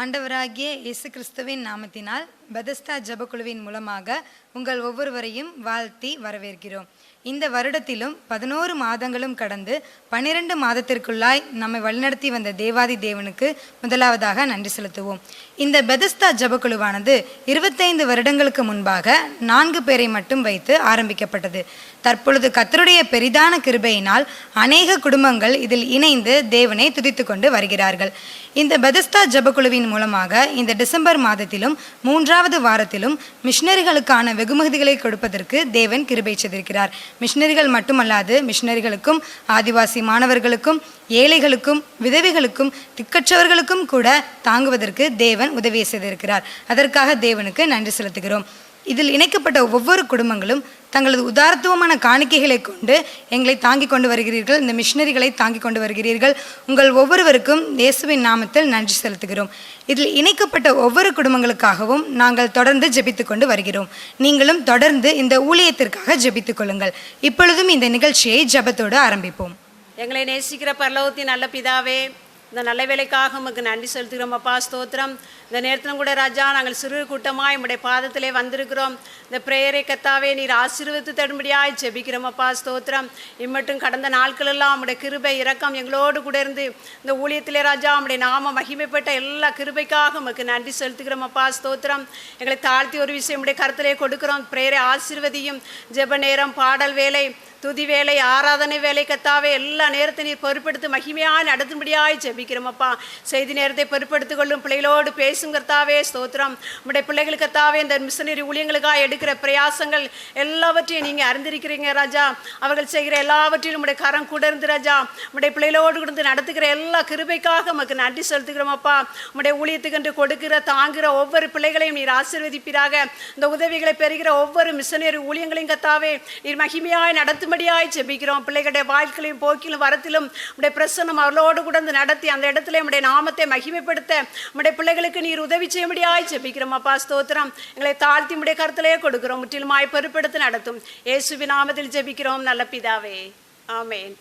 ஆண்டவராகிய இயேசு கிறிஸ்துவின் நாமத்தினால் பெதஸ்தா ஜெபக்குழுவின் மூலமாக உங்கள் ஒவ்வொருவரையும் வாழ்த்தி வரவேற்கிறோம். இந்த வருடத்திலும் 11 மாதங்களும் கடந்து 12 மாதத்திற்குள்ளாய் நம்மை வழிநடத்தி வந்த தேவாதி தேவனுக்கு முதலாவதாக நன்றி செலுத்துவோம். இந்த பெதஸ்தா ஜெபக்குழுவானது 25 வருடங்களுக்கு முன்பாக 4 பேரை மட்டும் வைத்து ஆரம்பிக்கப்பட்டது. தற்பொழுது கர்த்தருடைய பெரிதான கிருபையினால் அநேக குடும்பங்கள் இதில் இணைந்து தேவனை துதித்து கொண்டு வருகிறார்கள். இந்த பெதஸ்தா ஜெபக்குழுவின் மூலமாக இந்த டிசம்பர் மாதத்திலும் 3வது வாரத்திலும் மிஷனரிகளுக்கான வெகுமதிகளை கொடுப்பதற்கு தேவன் கிருபை செய்திருக்கிறார். மிஷனரிகள் மட்டுமல்லாது மிஷனரிகளுக்கும் ஆதிவாசி மாணவர்களுக்கும் ஏழைகளுக்கும் விதவைகளுக்கும் திக்கற்றவர்களுக்கும் கூட தாங்குவதற்கு தேவன் உதவி செய்திருக்கிறார். அதற்காக தேவனுக்கு நன்றி செலுத்துகிறோம். இதில் இணைக்கப்பட்ட ஒவ்வொரு குடும்பங்களும் தங்களது உதாரத்துவமான காணிக்கைகளை கொண்டு எங்களை தாங்கிக் கொண்டு வருகிறீர்கள். இந்த மிஷனரிகளை தாங்கிக் கொண்டு வருகிறீர்கள். உங்கள் ஒவ்வொருவருக்கும் இயேசுவின் நாமத்தில் நன்றி செலுத்துகிறோம். இதில் இணைக்கப்பட்ட ஒவ்வொரு குடும்பங்களுக்காகவும் நாங்கள் தொடர்ந்து ஜெபித்து கொண்டு வருகிறோம். நீங்களும் தொடர்ந்து இந்த ஊழியத்திற்காக ஜெபித்துக் கொள்ளுங்கள். இப்பொழுதும் இந்த நிகழ்ச்சியை ஜெபத்தோடு ஆரம்பிப்போம். எங்களை நேசிக்கிற பரலோகத்தின் நல்ல பிதாவே, இந்த நல்ல வேலைக்காக உமக்கு நன்றி செலுத்துகிறோம் அப்பா. ஸ்தோத்திரம். இந்த நேரத்திலும் கூட ராஜா நாங்கள் சிறு கூட்டமாக உம்முடைய பாதத்திலே வந்திருக்கிறோம். இந்த பிரேயரை கத்தாவே நீர் ஆசீர்வதித்து தரும்படியாய் ஜெபிக்கிறோம் அப்பா. ஸ்தோத்திரம். இம்மட்டும் கடந்த நாட்களெல்லாம் உம்முடைய கிருபை இரக்கம் எங்களோடு கூட இருந்து இந்த ஊழியத்திலே ராஜா உம்முடைய நாம மகிமைப்பட்ட எல்லா கிருபைக்காக உமக்கு நன்றி செலுத்துகிறோம் அப்பா. ஸ்தோத்திரம். எங்களை தாழ்த்தி ஒரு விஷயம் உம்முடைய கருத்திலே கொடுக்கிறோம். பிரேயரை ஆசீர்வதியும். ஜெப நேரம், பாடல் வேலை, துதி வேலை, ஆராதனை வேலை கத்தாவே எல்லா நேரத்தை நீர் பொறுப்படுத்தி மகிமையாக நடத்தும்படியாய் ஜெபிக்கிறோம் அப்பா. செய்தி நேரத்தை பொறுப்படுத்திக் கொள்ளும். பிள்ளைகளோடு பேசும் கர்த்தாவே. ஸ்தோத்திரம். உம்முடைய பிள்ளைகள் கர்த்தாவே இந்த மிஷனரி ஊழியங்களுக்காக எடுக்கிற பிரயாசங்கள் எல்லாவற்றையும் நீங்கள் அறிந்திருக்கிறீங்க ராஜா. அவர்கள் செய்கிற எல்லாவற்றையும் உம்முடைய கரம் கூட இருந்து ராஜா உம்முடைய பிள்ளைகளோடு இருந்து நடத்துகிற எல்லா கிருபைக்காக உமக்கு நன்றி செலுத்துகிறோம் அப்பா. உம்முடைய ஊழியத்துக்கென்று கொடுக்கிற தாங்குகிற ஒவ்வொரு பிள்ளைகளையும் நீர் ஆசீர்வதிப்பீராக. இந்த உதவிகளை பெறுகிற ஒவ்வொரு மிஷனரி ஊழியங்களையும் கர்த்தாவே நீர் மகிமையாய் நடத்தும் ஜெபிக்கிறோம். பிள்ளைகளுடைய வாழ்க்கையிலும் போக்கிலும் வரத்திலும் உடைய பிரசன்னம் அவர்களோடு கூட நடத்தி அந்த இடத்துல உடைய நாமத்தை மகிமைப்படுத்த உடைய பிள்ளைகளுக்கு நீர் உதவி செய்யும்படியாய் ஜெபிக்கிறோம் அப்பா. ஸ்தோத்திரம். எங்களை தாழ்த்தி உடைய கருத்திலே கொடுக்கிறோம். முற்றிலுமாய் பொறுப்படுத்தி நடத்தும் இயேசுவின் நாமத்தில் ஜெபிக்கிறோம் நல்ல பிதாவே. ஆமென்.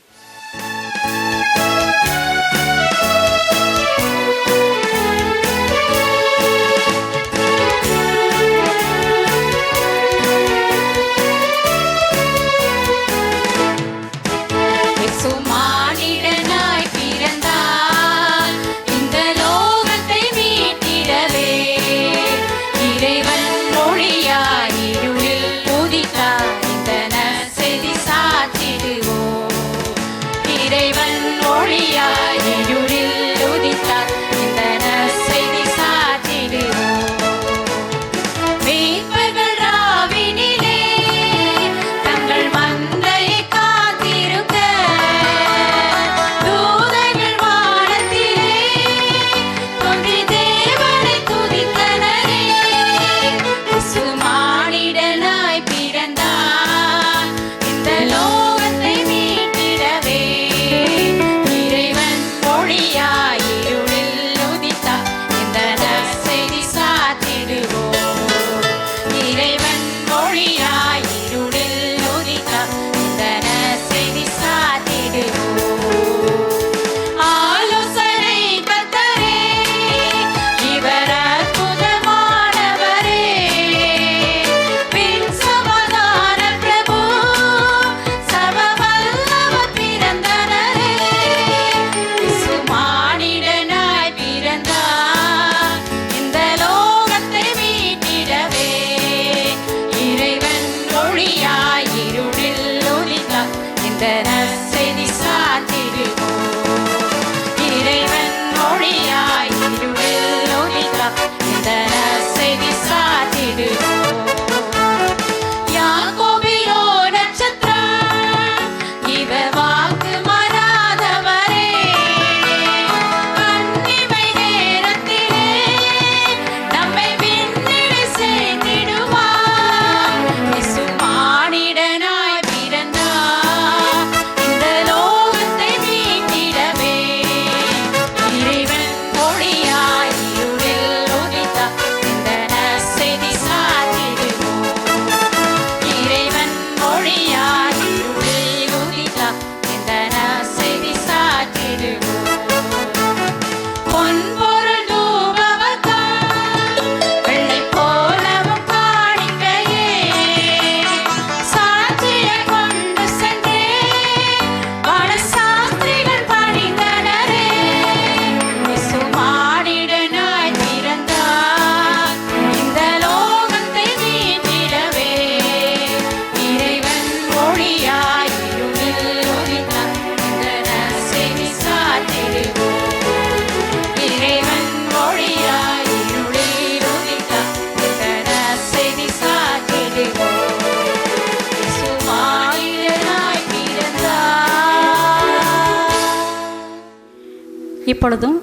இப்பொழுதும்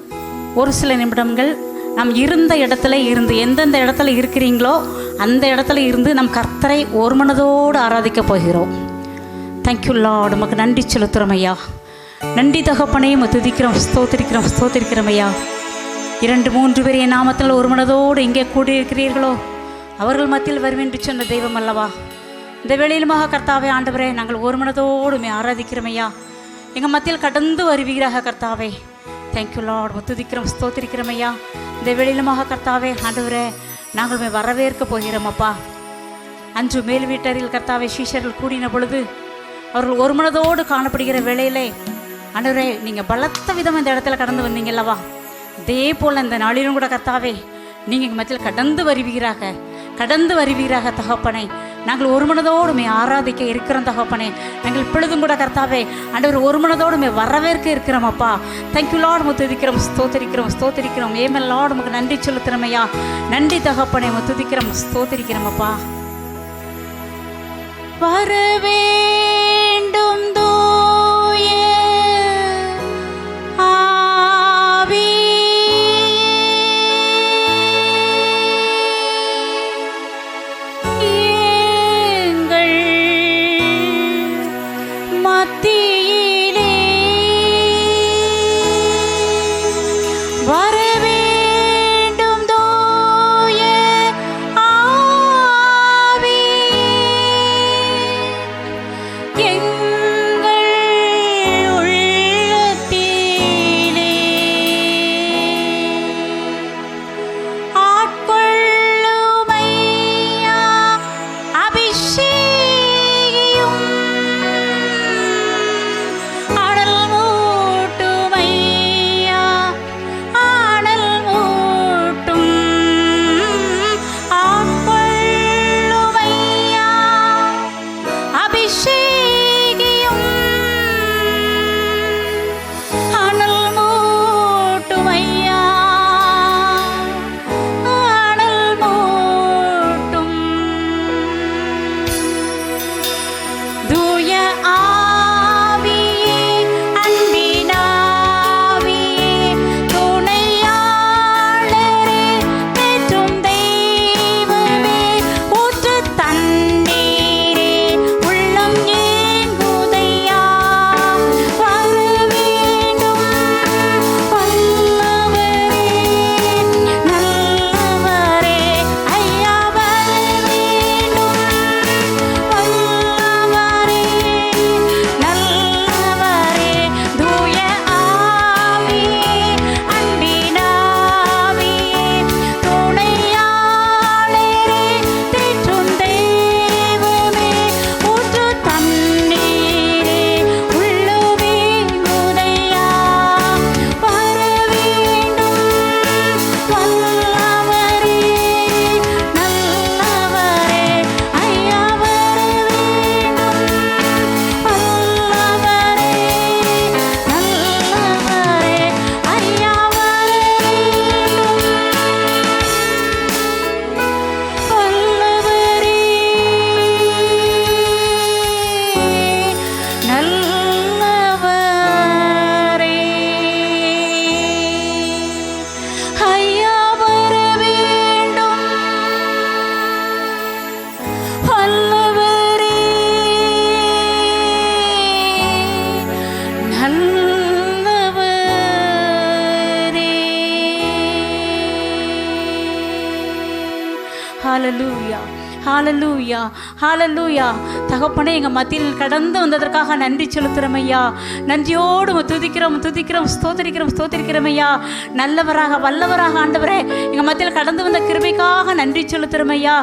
ஒரு சில நிமிடங்கள் நாம் இருந்த இடத்துல இருந்து, எந்தெந்த இடத்துல இருக்கிறீங்களோ அந்த இடத்துல இருந்து நம் கர்த்தரை ஒரு மனதோடு ஆராதிக்க போகிறோம். Thank you Lord. நமக்கு நன்றி செலுத்துகிறோம் ஐயா. நன்றி தகப்பனே, துதிக்கிறோம், ஸ்தோத்திரிக்கிறோம் ஐயா. 2-3 பேர் என் நாமத்தில் ஒரு மனதோடு எங்கே கூடியிருக்கிறீர்களோ அவர்கள் மத்தியில் வருவேன் என்று சொன்ன தெய்வம் அல்லவா. இந்த வேளையிலுமாக கர்த்தாவே ஆண்டவரே, நாங்கள் ஒரு மனதோடு ஆராதிக்கிறோம் ஐயா. எங்கள் மத்தியில் கடந்து வருவீராக கர்த்தாவே. Thank you Lord. துதிக்கிறோம், ஸ்தோத்திரிக்கிறோம் ஐயா. இந்த வேளையிலுமாக கர்த்தாவே ஆண்டவரே, நாங்கள் வரவேற்க போகிறோம் அப்பா. அன்று மேல் வீட்டரில் கர்த்தாவே சீஷர்கள் கூடின பொழுது அவர்கள் ஒரு மனதோடு காணப்படுகிற வேளையிலே ஆண்டவரே, நீங்கள் பலத்த விதம் இந்த இடத்துல கடந்து வந்தீங்கல்லவா. அதே போல் இந்த நாளிலும் கூட கர்த்தாவே நீங்கள் எங்கள் மத்தியில் கடந்து வருவீராக தகப்பனே. நாங்கள் ஒரு மனதோடு ஆராதிக்க இருக்கிறோம் தகப்பனே. நாங்கள் இப்பொழுதும் கூட கர்த்தாவே ஆண்டவர் ஒரு மனதோடு வரவேற்க இருக்கிறோம் அப்பா. Thank you Lord. துதிக்கிறோம், ஸ்தோத்திரிக்கிறோம். ஏமல் லார்ட். நமக்கு நன்றி செலுத்துகிறோம் ஐயா. நன்றி தகப்பனே. துதிக்கிறோம், ஸ்தோத்திரிக்கிறோம் அப்பா. வரவேண்டும் தூய ஆவி, எங்கள் மத்தியிலே வரவேண்டும் தூய ஆவி, எங்கள் உள்ளத்திலே ஆட்கொள்ளும் ஐயா. அபிஷேகியும் அனல் மூட்டும் ஐயா, அனல் மூட்டும். ஆட்கொள்ளும் ஐயா, அபிஷேகியும் அனல் மூட்டும் ஐயா, அனல் மூட்டும். தூய ஆவியே, அன்பினாவியே, துணையாளரே, தேற்றும் தெய்வமே, ஊற்று தண்ணீரே, உள்ளம் ஏங்குதையா. வரவேண்டும் வல்லவரே, நல்லவரே ஐயா. வரவேண்டும் வல்லவரே, நல்லவரே. தூய ஆவியே, அன்பினாவியே, துணையாளரே, தேற்றும் தெய்வமே, ஊற்று தண்ணீரே, உள்ளுமே முதையா. வரவேண்டும் வல்லவரே, நல்லவரே ஐயா. வரவேண்டும் வல்லவரே, நல்லவரே ஐயா. வரவேண்டும் வல்லவரே, நல்லவரே ஐயா. வரவேண்டும் வல்லவரே, நல்லவரே. ஹalleluya, ஹalleluya, ஹalleluya. தகப்பனே, எங்கள் மத்தியில் கடந்து வந்ததற்காக நன்றி செலுத்துகிறோம் ஐயா. நன்றியோடு துதிக்கிறோம், ஸ்தோத்திரிக்கிறோம் ஐயா. நல்லவராக வல்லவராக ஆண்டவரே எங்கள் மத்தியில் கடந்து வந்த கிருபைக்காக நன்றி செலுத்துகிறோம் ஐயா.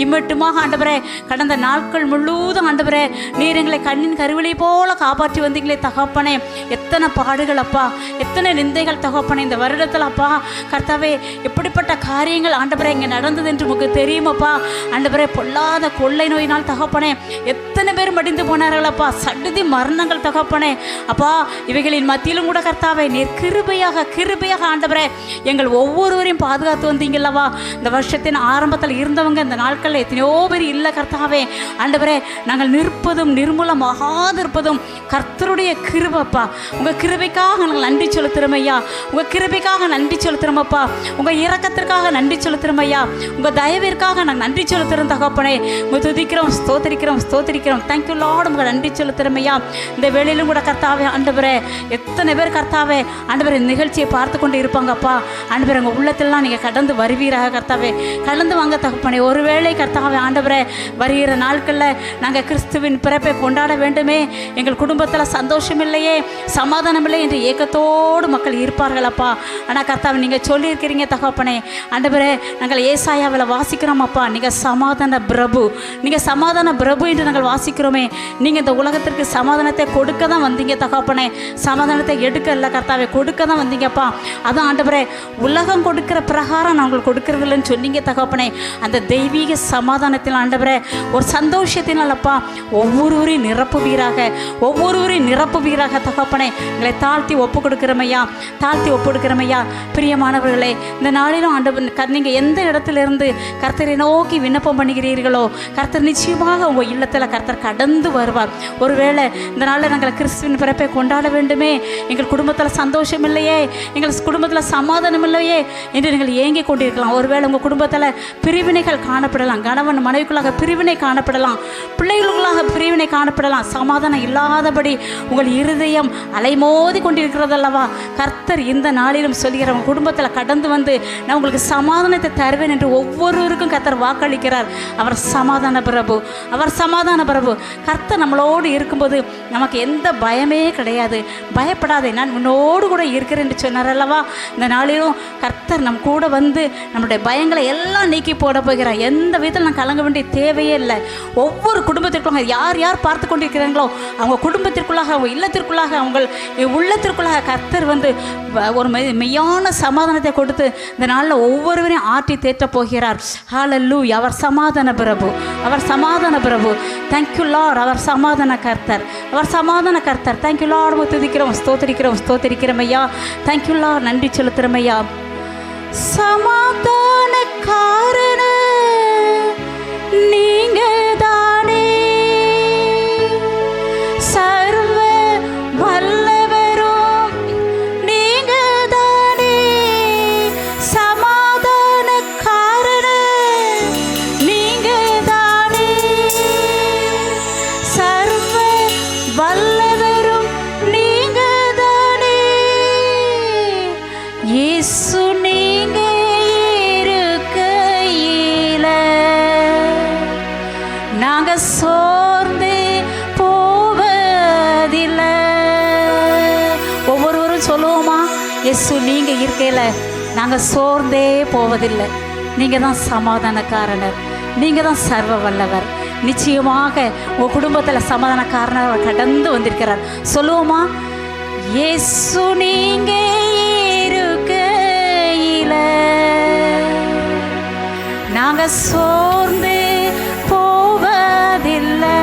இம்மட்டுமாக ஆண்டவரே கடந்த நாட்கள் முழுவதும் ஆண்டவரே நீர் எங்களை கண்ணின் கருவிலை போல காப்பாற்றி வந்தீங்களே தகப்பனே. எத்தனை பாடுகள் அப்பா, எத்தனை நிந்தைகள் தகப்பனே இந்த வருடத்தில் அப்பா. கர்த்தாவே, எப்படிப்பட்ட காரியங்கள் ஆண்டவரே இங்கே நடந்தது என்று உங்களுக்கு தெரியுமாப்பா. ஆண்டவரே பொல்லாத கொள்ளை நோயினால் தகப்பனே எத்தனை பேர் மடிந்து போனார்களப்பா, சடுதி மரணங்கள் தகப்பனே. அப்பா, இவைகளின் மத்தியிலும் கூட கர்த்தாவே நீர் கிருபையாக ஆண்டவரே எங்கள் ஒவ்வொருவரையும் பாதுகாத்து வந்தீங்கல்லவா. இந்த வருஷத்தின் ஆரம்பத்தில் இருந்தவங்க இந்த நாட்களில் எத்தனையோ பேர் இல்லை கர்த்தாவே. ஆண்டவரே, நாங்கள் நிற்பதும் நிர்மூலமாகாதிருப்பதும் கர்த்தருடைய கிருபைப்பா. உங்கள் கிருபைக்காக நாங்கள் நன்றி செலுத்துகிறோம் ஐயா. உங்கள் கிருபைக்காக நன்றி செலுத்துகிறோமப்பா. உங்கள் இரக்கத்திற்காக நன்றி செலுத்துகிறோம் ஐயா. உங்கள் தயவிற்காக நாங்கள் நன்றி செலுத்துகிறோம் தகப்பனே. உங்கள் துதிக்கிறோம், ஸ்தோத்திரிக்கிறோம். Thank you Lord. உங்கள் நன்றி செலுத்துகிறோம் ஐயா. இந்த வேளையிலும் கூட கர்த்தாவே ஆண்டவரே எத்தனை பேர் கர்த்தாவே ஆண்டவரே நிகழ்ச்சியை பார்த்து கொண்டு இருப்பாங்கப்பா. ஆண்டவரே உங்கள் உள்ளத்திலாம் நீங்கள் கடந்து வருவீராக கர்த்தாவே. கடந்து வாங்க தகப்பனே. ஒருவேளை கர்த்தாவே ஆண்டவரே வருகிற நாட்களில் நாங்கள் கிறிஸ்துவின் பிறப்பை கொண்டாட வேண்டுமே, எங்கள் குடும்பத்தில் சந்தோஷம் இல்லையே, சமாதானம் இல்லை என்று ஏக்கத்தோடு மக்கள் இருப்பார்களப்பா. ஆனால் கர்த்தாவே நீங்கள் சொல்லியிருக்கிறீங்க தகப்பனே ஆண்டவரே, நாங்கள் ஏசாயாவில் வாசிக்கிறோம் அப்பா, நீங்கள் சமாதான பிரபு என்று நாங்கள் வாசிக்கிறோமே. நீங்கள் இந்த உலகத்திற்கு சமாதானத்தை கொடுக்க தான் வந்தீங்க தகப்பனே, சமாதானத்தை எடுக்க இல்லை கர்த்தாவே, கொடுக்க தான் வந்தீங்கப்பா. அதான் ஆண்டவரே உலகம் கொடுக்கிற பிரகாரம் நாங்கள் கொடுக்கறதில்லைன்னு சொன்னீங்க தகப்பனே. அந்த தெய்வீக சமாதானத்தில் ஆண்டவரே ஒரு சந்தோஷத்தினாலப்பா ஒவ்வொருவரையும் நிரப்புவீராக தகப்பனே. எங்களை தாழ்த்தி ஒப்பு கொடுக்கிறமையா. பிரியமானவர்களே, இந்த நாளிலும் ஆண்டவர் நீங்கள் எந்த இடத்திலிருந்து கர்த்தரை நோக்கி விண்ணப்பம் பண்ணுகிறீர்களோ கர்த்தர் நிச்சயமாக உங்கள் இல்லத்தில் கர்த்தர் கடந்து வருவார். ஒருவேளை இந்த நாளில் நாங்கள் கிறிஸ்துவின் பிறப்பை கொண்டாட வேண்டுமே, எங்கள் குடும்பத்தில் சந்தோஷம் இல்லையே, எங்கள் குடும்பத்தில் சமாதானம் இல்லையே என்று நீங்கள் ஏங்கி கொண்டிருக்கலாம். ஒருவேளை உங்கள் குடும்பத்தில் பிரிவினைகள் காணப்படலாம், கணவன் மனைவிக்குள்ளாக பிரிவினை காணப்படலாம், பிள்ளைகளுக்குள்ளாக பிரிவினை காணப்படலாம், சமாதானம் இல்லாதபடி உங்கள் இருதயம் அலைமோதி கொண்டிருக்கிறதல்லவா. கர்த்தர் இந்த நாளிலும் சொல்கிற உங்கள் குடும்பத்தில் கடந்து வந்து நான் உங்களுக்கு சமாதானத்தை தருவேன் என்று ஒவ்வொருவருக்கும் கர்த்தர் வாக்களிக்கிறார். அவர் சமாதான பிரபு. கர்த்தர் நம்மளோடு இருக்கும்போது நமக்கு எந்த பயமே கிடையாது. பயப்படாதே, நான் உன்னோடு கூட இருக்கிறேன் என்று சொன்னார் அல்லவா. இந்த நாளிலும் கர்த்தர் நம் கூட வந்து நம்முடைய பயங்களை எல்லாம் நீக்கி போட போகிறார். எந்த விதத்தில் நான் கலங்க வேண்டிய தேவையே இல்லை. ஒவ்வொரு குடும்பத்திற்குள்ளாக யார் பார்த்து கொண்டிருக்கிறாங்களோ அவங்க குடும்பத்திற்குள்ளாக, அவங்க இல்லத்திற்குள்ளாக, அவங்க உள்ளத்திற்குள்ளாக கர்த்தர் வந்து ஒரு மெய்யான சமாதானத்தை கொடுத்து இந்த நாளில் ஒவ்வொருவரையும் ஆற்றி தேற்றப் போகிறார். ஹல்லேலூயா. அவர் சமாதான பிரபு. Thank you Lord. அவர் சமாதான கர்த்தர். Thank you Lord. துதிக்கிறோம், ஸ்தோத்திரிக்கிறோம் ஐயா. Thank you lord. நன்றி செலுத்துகிறோம் ஐயா. சமாதான காரண நீங்க தானே, சர்வ வல்லவரும் நீங்க தானே, சமாதான காரண நீங்க தானே, சர்வ வல்லவரும் நீங்க தானே, இயேசு நீங்க இருக்கையில நாங்க சோர்ந்து போவதில்லை. ஒவ்வொருவரும் சொல்லுவோமா, இயேசு நீங்க இருக்கையில நாங்க சோர்ந்தே போவதில்லை. நீங்க தான் சமாதானக்காரனர், நீங்க தான் சர்வ வல்லவர். நிச்சயமாக உங்க குடும்பத்தில் சமாதானக்காரனர் கடந்து வந்திருக்கிறார். சொல்லுவோமா, இயேசு நீங்க இருக்கையில நாங்க சோர்ந்து போவதில்லை.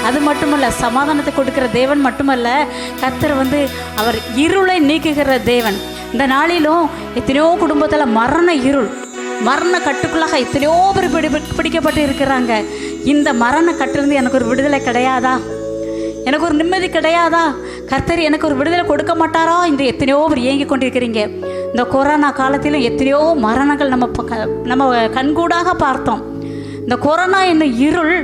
அது மட்டுமல்ல, சமாதானத்தை கொடுக்கிற தேவன் மட்டுமல்ல, கர்த்தர் வந்து அவர் இருளை நீக்குகிற தேவன். இந்த நாளிலும் எத்தனையோ குடும்பத்தில் மரண கட்டுக்குள்ளாக எத்தனையோ பேர் பிடிக்கப்பட்டு இருக்கிறாங்க. இந்த மரண கட்டிலிருந்து எனக்கு ஒரு விடுதலை கிடையாதா, எனக்கு ஒரு நிம்மதி கிடையாதா, கர்த்தர் எனக்கு ஒரு விடுதலை கொடுக்க மாட்டாரா என்று எத்தனையோ பேர் ஏங்கி கொண்டிருக்கிறீங்க. இந்த கொரோனா காலத்திலும் எத்தனையோ மரணங்கள் நம்ம கண்கூடாக பார்த்தோம். இந்த கொரோனா என்னும் இருள்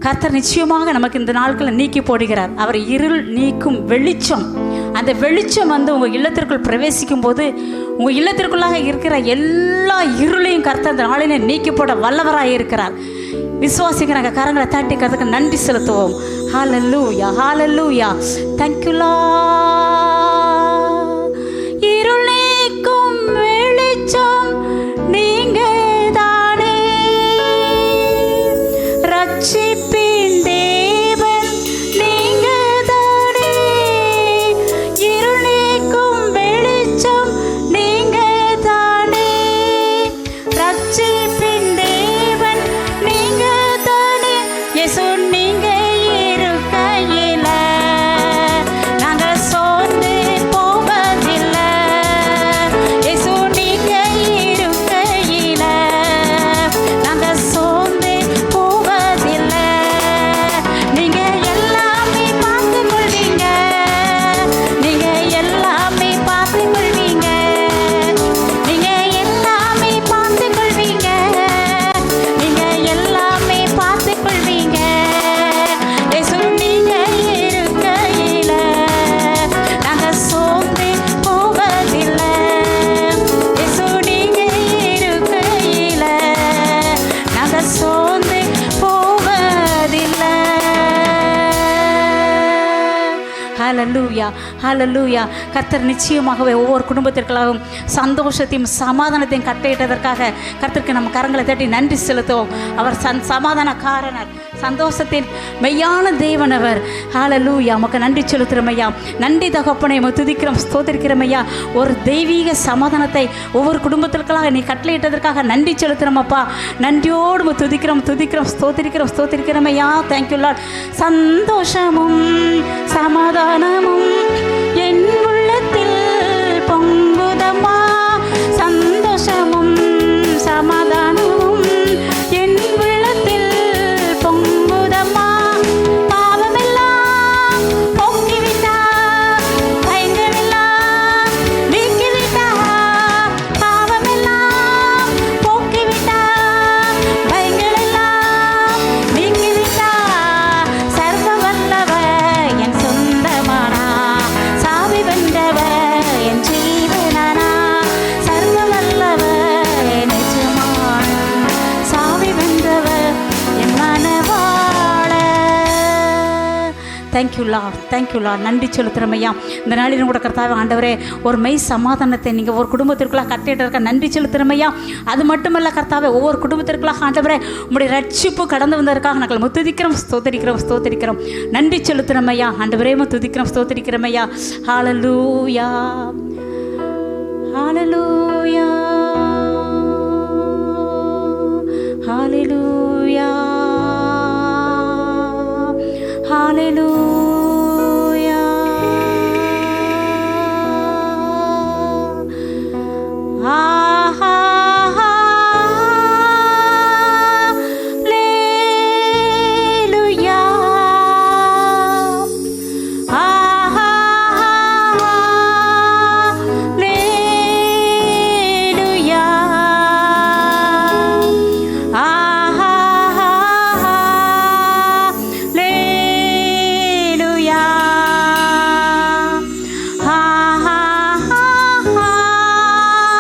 கர்த்தர் நிச்சயமாக நமக்கு இந்த நாட்களில் நீக்கி போடுகிறார். அவர் இருள் நீக்கும் வெளிச்சம். அந்த வெளிச்சம் வந்து உங்கள் இல்லத்திற்குள் பிரவேசிக்கும் போது உங்கள் இல்லத்திற்குள்ளாக இருக்கிற எல்லா இருளையும் கர்த்தர் இந்த நாளிலே நீக்கி போட வல்லவராக இருக்கிறார். விசுவாசிக்கிறாங்க. கரங்களை தட்டி கர்த்தருக்கு நன்றி செலுத்துவோம். Hallelujah, hallelujah. Thank you lord. இருள் நீக்கும் வெளிச்சம் நீங்க தானே, ரட்சிப்பின் தேவன் நீங்க தானே, இருள் நீக்கும் வெளிச்சம் நீங்க தானே, ரட்சி ஹல்லேலூயா. கர்த்தர் நிச்சயமாகவே ஒவ்வொரு குடும்பத்திற்காகவும் சந்தோஷத்தையும் சமாதானத்தையும் கட்டளையிட்டதற்காக கர்த்தருக்கு நம்ம கரங்களை தட்டி நன்றி செலுத்துவோம். அவர் சமாதானக்காரனர், சந்தோஷத்தின் மெய்யான தேவன் அவர். ஹல்லேலூயா. உமக்கு நன்றி செலுத்துகிறோம் ஐயா. நன்றி தகப்பனை துதிக்கிறோம், ஸ்தோத்திரிக்கிறோம் ஐயா. ஒரு தெய்வீக சமாதானத்தை ஒவ்வொரு குடும்பத்திற்காக நீ கட்டளையிட்டதற்காக நன்றி செலுத்துகிறோம் அப்பா. நன்றியோடு துதிக்கிறோம், துதிக்கிறோம், ஸ்தோத்திரிக்கிறோம், ஸ்தோத்திரிக்கிறோம் ஐயா. Thank you Lord. சந்தோஷமும் சமாதானமும் என் உள்ளத்தில் பொங்குதம்மா. சந்தோஷமும் சமாதானமும் என் உள்ளத்தில் பொங்குதம்மா. பாவமெல்லாம் போக்கிவிட்டா, பயங்களெல்லாம் நீக்கிவிட்டா. பாவமெல்லாம் போக்கிவிட்டா, பயங்களெல்லாம் நீக்கிவிட்டா. சர்வ வல்லவர் என் சொந்தமானா, சாவி வென்றவர் என் ஜீவனானா. சர்வ வல்லவர் என் எஜமான், சாவி வென்றவர் என் மனவாள. Thank you lord, thank you lord. நன்றி செலுத்துகிறோம் ஐயா. இந்த நாளிலும் கூட கர்த்தாவே ஆண்டவரே, ஒரு மெய் சமாதானத்தை நீங்கள் ஒரு குடும்பத்திற்குள்ளாக கட்டிட்டு நன்றி செலுத்துகிறோம் ஐயா. அது மட்டுமல்ல கர்த்தாவே, ஒவ்வொரு குடும்பத்திற்குள்ளாக ஆண்டவரே உங்களுடைய ரட்சிப்பு கடந்து வந்ததற்காக நாங்கள் துதிக்கிறோம், ஸ்தோத்திரிக்கிறோம், ஸ்தோத்திரிக்கிறோம். நன்றி செலுத்துகிறோம் ஐயா. ஆண்டவரே துதிக்கிறோம், ஸ்தோத்திரிக்கிறோம் ஐயா. ஹல்லேலூயா, ஹல்லேலூயா, ஹல்லேலூயா, ஹல்லேலூயா. ஆஹா, ஹல்லேலூயா. ஆஹா, ஹல்லேலூயா. ஆஹா, ஹல்லேலூயா. ஆஹா, ஹல்லேலூயா. ஆஹா,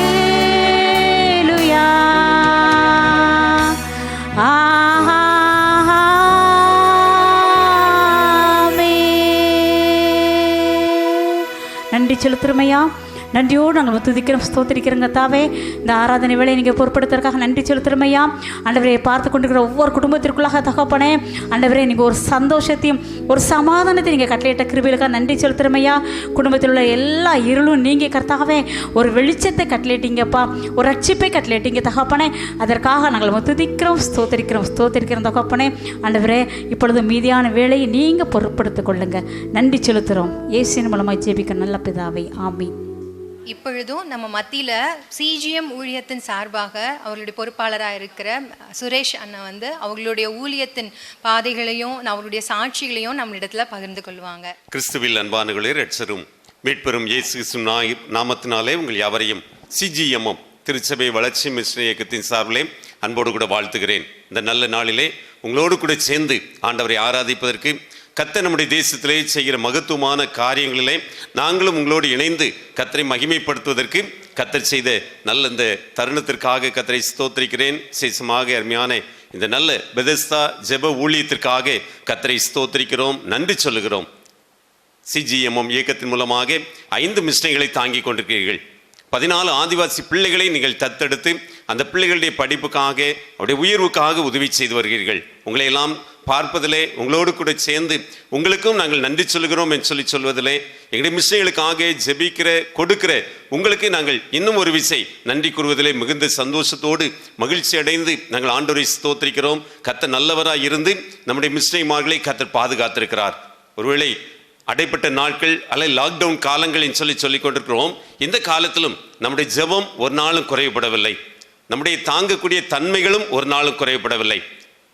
ஹல்லேலூயா. ஹல்லேலூயா. ஹல்லேலூயா. நன்றி செலுத்துறமையா. நன்றியோடு நாங்கள் துதிக்கிறோம், ஸ்தோத்திரிக்கிறோங்க தாவே. இந்த ஆராதனை வேலையை நீங்கள் பொறுப்படுத்துறதுக்காக நன்றி செலுத்துறமையா. ஆண்டவரே, பார்த்து கொண்டிருக்கிற ஒவ்வொரு குடும்பத்திற்குள்ளாக தகப்பனே ஆண்டவரே, நீங்கள் ஒரு சந்தோஷத்தையும் ஒரு சமாதானத்தையும் நீங்கள் கட்டளையிட்ட கிருபைகளுக்காக நன்றி செலுத்துறமையா. குடும்பத்தில் உள்ள எல்லா இருளும் நீங்கள் கர்த்தாவே ஒரு வெளிச்சத்தை கட்டளையிட்டீங்கப்பா, ஒரு ரட்சிப்பை கட்டளையிட்டீங்க தகப்பனே. அதற்காக நாங்கள் துதிக்கிறோம், ஸ்தோத்திரிக்கிறோம், ஸ்தோத்திரிக்கிறோம் தகப்பனே. ஆண்டவரே, இப்பொழுது மீதியான வேலையை நீங்கள் பொறுப்படுத்திக் கொள்ளுங்க. நன்றி செலுத்துகிறோம். இயேசுவின் மூலமாக ஜெபிக்க நல்ல பிதாவே, ஆமீன். இப்பொழுதும் நம்ம மத்தியில் சிஜிஎம் ஊழியத்தின் சார்பாக அவர்களுடைய பொறுப்பாளராக இருக்கிற சுரேஷ் அண்ணா வந்து அவர்களுடைய ஊழியத்தின் பாதைகளையும் அவர்களுடைய சாட்சிகளையும் நம்மளிடத்தில் பகிர்ந்து கொள்வாங்க. கிறிஸ்துவில் அன்பானவர்களே, ரட்சரும் மீட்பெரும் இயேசு கிறிஸ்துவின் நாமத்தினாலே உங்கள் யாவரையும் சிஜிஎம்எம் திருச்சபை வளர்ச்சி மிஷன் இயக்கத்தின் சார்பிலே அன்போடு கூட வாழ்த்துகிறேன். இந்த நல்ல நாளிலே உங்களோடு கூட சேர்ந்து ஆண்டவரை ஆராதிப்பதற்கு, கர்த்தர் நம்முடைய தேசத்திலே செய்கிற மகத்துவமான காரியங்களிலே நாங்களும் உங்களோடு இணைந்து கர்த்தரை மகிமைப்படுத்துவதற்கு கர்த்தர் செய்த நல்ல இந்த தருணத்திற்காக கர்த்தரை ஸ்தோத்திரிக்கிறேன். விசேஷமாக அருமையான இந்த நல்ல பெதஸ்தா ஜெப ஊழியத்திற்காக கர்த்தரை ஸ்தோத்திரிக்கிறோம், நன்றி சொல்லுகிறோம். சிஜிஎம்எம் இயக்கத்தின் மூலமாக 5 மிஷன்களை தாங்கி கொண்டிருக்கிறீர்கள். 14 ஆதிவாசி பிள்ளைகளை நீங்கள் தத்தெடுத்து அந்த பிள்ளைகளுடைய படிப்புக்காக அவருடைய உயர்வுக்காக உதவி செய்து வருகிறீர்கள். உங்களை எல்லாம் பார்ப்பதிலே, உங்களோடு கூட சேர்ந்து உங்களுக்கும் நாங்கள் நன்றி சொல்லுகிறோம் என்று சொல்வதிலே, எங்களுடைய மிஷன்களுக்காக ஜெபிக்கிற கொடுக்கிற உங்களுக்கு நாங்கள் இன்னும் ஒரு விசை நன்றி கூறுவதிலே மிகுந்த சந்தோஷத்தோடு மகிழ்ச்சி அடைந்து நாங்கள் ஆண்டவரை ஸ்தோத்திரிக்கிறோம். கர்த்தர் நல்லவராக இருந்து நம்முடைய மிஷனரிமார்களை கர்த்தர் பாதுகாத்திருக்கிறார். ஒருவேளை அடைப்பட்ட நாட்கள் அல்ல லாக்டவுன் காலங்கள் என்று சொல்லிக் கொண்டிருக்கிறோம். இந்த காலத்திலும் நம்முடைய ஜெபம் ஒரு நாளும் குறைவுபடவில்லை. நம்முடைய தாங்கக்கூடிய தன்மைகளும் ஒரு நாளும் குறைவுபடவில்லை.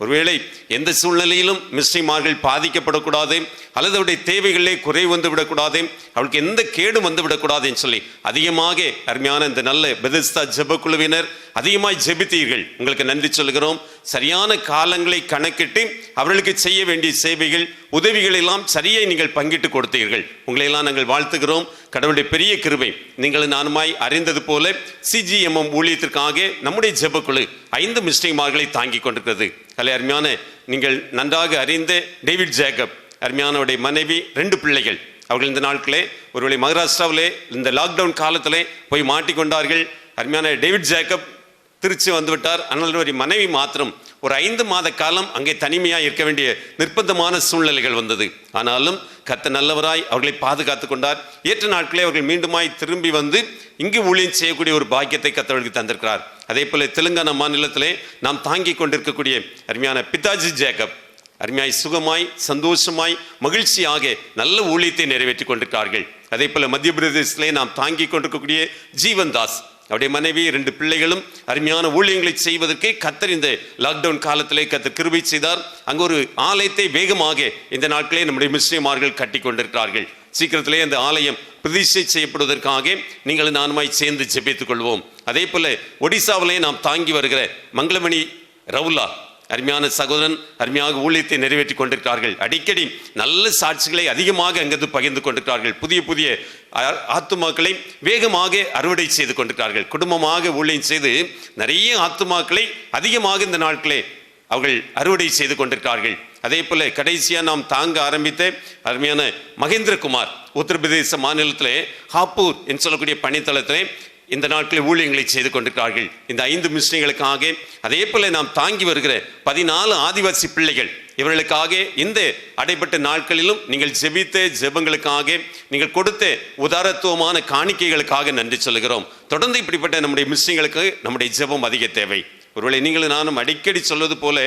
ஒருவேளை எந்த சூழ்நிலையிலும் மிஸ்டரிமார்கள் பாதிக்கப்படக்கூடாது, அல்லது அவருடைய தேவைகளிலே குறை வந்து விடக்கூடாது, அவளுக்கு எந்த கேடும் வந்து விடக்கூடாதுன்னு சொல்லி அதிகமாக அருமையான இந்த நல்ல பெதஸ்தா ஜெபக்குழுவினர் அதிகமாய் ஜெபித்தீர்கள். உங்களுக்கு நன்றி சொல்கிறோம். சரியான காலங்களை கணக்கிட்டு அவர்களுக்கு செய்ய வேண்டிய சேவைகள், உதவிகள் எல்லாம் சரியை நீங்கள் பங்கிட்டு கொடுத்தீர்கள். உங்களையெல்லாம் நாங்கள் வாழ்த்துகிறோம். கடவுளுடைய பெரிய கிருபை நீங்கள் நானுமாய் அறிந்தது போல CGMM ஊழியத்திற்காக நம்முடைய ஜெபக்குழு 5 மிஸ்டரிமார்களை தாங்கி கொண்டிருக்கிறது. அதில் அருமையான நீங்கள் நன்றாக அறிந்த டேவிட் ஜேக்கப், அருமையானவருடைய மனைவி, 2 பிள்ளைகள். அவர்கள் இந்த நாட்களே ஒருவேளை மகாராஷ்டிராவிலே இந்த லாக்டவுன் காலத்திலே போய் மாட்டிக்கொண்டார்கள். அருமையான டேவிட் ஜேக்கப் திருச்சி வந்துவிட்டார். ஆனால் ஒரு மனைவி மாத்திரம் ஒரு 5 மாத காலம் அங்கே தனிமையாக இருக்க வேண்டிய நிர்பந்தமான சூழ்நிலைகள் வந்தது. ஆனாலும் கர்த்தர் நல்லவராய் அவர்களை பாதுகாத்து கொண்டார். ஏற்ற நாட்களே அவர்கள் மீண்டுமாய் திரும்பி வந்து இங்கு ஊழியம் செய்யக்கூடிய ஒரு பாக்கியத்தை கர்த்தர்களுக்கு தந்திருக்கிறார். அதே போல தெலுங்கானா மாநிலத்திலே நாம் தாங்கி கொண்டிருக்கக்கூடிய அருமையான பிதாஜி ஜேக்கப் அருமையாய் சுகமாய் சந்தோஷமாய் மகிழ்ச்சியாக நல்ல ஊழியத்தை நிறைவேற்றி கொண்டிருக்கிறார்கள். அதே போல மத்திய பிரதேசத்திலே நாம் தாங்கி கொண்டிருக்கக்கூடிய ஜீவன் தாஸ், அவருடைய மனைவி, 2 பிள்ளைகளும் அருமையான ஊழியங்களை செய்வதற்கு கர்த்தர் இந்த லாக்டவுன் காலத்திலே கர்த்தர் கிருபை செய்தார். அங்கு ஒரு ஆலயத்தை வேகமாக இந்த நாட்களே நம்முடைய மிஸ்டரிமார்கள் கட்டி கொண்டிருக்கிறார்கள். சீக்கிரத்திலே அந்த ஆலயம் பிரதிஷ்டை செய்யப்படுவதற்காக நீங்கள் நானுமாய் சேர்ந்து ஜெபித்துக் கொள்வோம். அதே போல ஒடிசாவிலே நாம் தாங்கி வருகிற மங்களமணி ரவுலா அருமையான சகோதரன் அருமையாக ஊழியத்தை நிறைவேற்றி கொண்டிருக்கிறார்கள். அடிக்கடி நல்ல சாட்சிகளை அதிகமாக அங்கிருந்து பகிர்ந்து கொண்டிருக்கிறார்கள். புதிய புதிய ஆத்துமாக்களை வேகமாக அறுவடை செய்து கொண்டிருக்கிறார்கள். குடும்பமாக ஊழியம் செய்து நிறைய ஆத்துமாக்களை அதிகமாக இந்த நாட்களே அவர்கள் அறுவடை செய்து கொண்டிருக்கிறார்கள். அதே போல கடைசியாக நாம் தாங்க ஆரம்பித்த அருமையான மகேந்திரகுமார் உத்தரப்பிரதேச மாநிலத்திலே ஹாப்பூர் என்று சொல்லக்கூடிய பணித்தளத்திலே இந்த நாட்களில் ஊழியங்களை செய்து கொண்டிருக்கிறார்கள். இந்த 5 மிஸ்டரிகளுக்காக அதே போல நாம் தாங்கி வருகிற 14 ஆதிவாசி பிள்ளைகள், இவர்களுக்காக இந்த அடைப்பட்ட நாட்களிலும் நீங்கள் ஜெபித்த ஜெபங்களுக்காக, நீங்கள் கொடுத்த உதாரத்துவமான காணிக்கைகளுக்காக நன்றி சொல்கிறோம். தொடர்ந்து இப்படிப்பட்ட நம்முடைய மிஸ்டரிகளுக்கு நம்முடைய ஜெபம் அதிக தேவை. ஒருவேளை நீங்களும் நானும் அடிக்கடி சொல்வது போல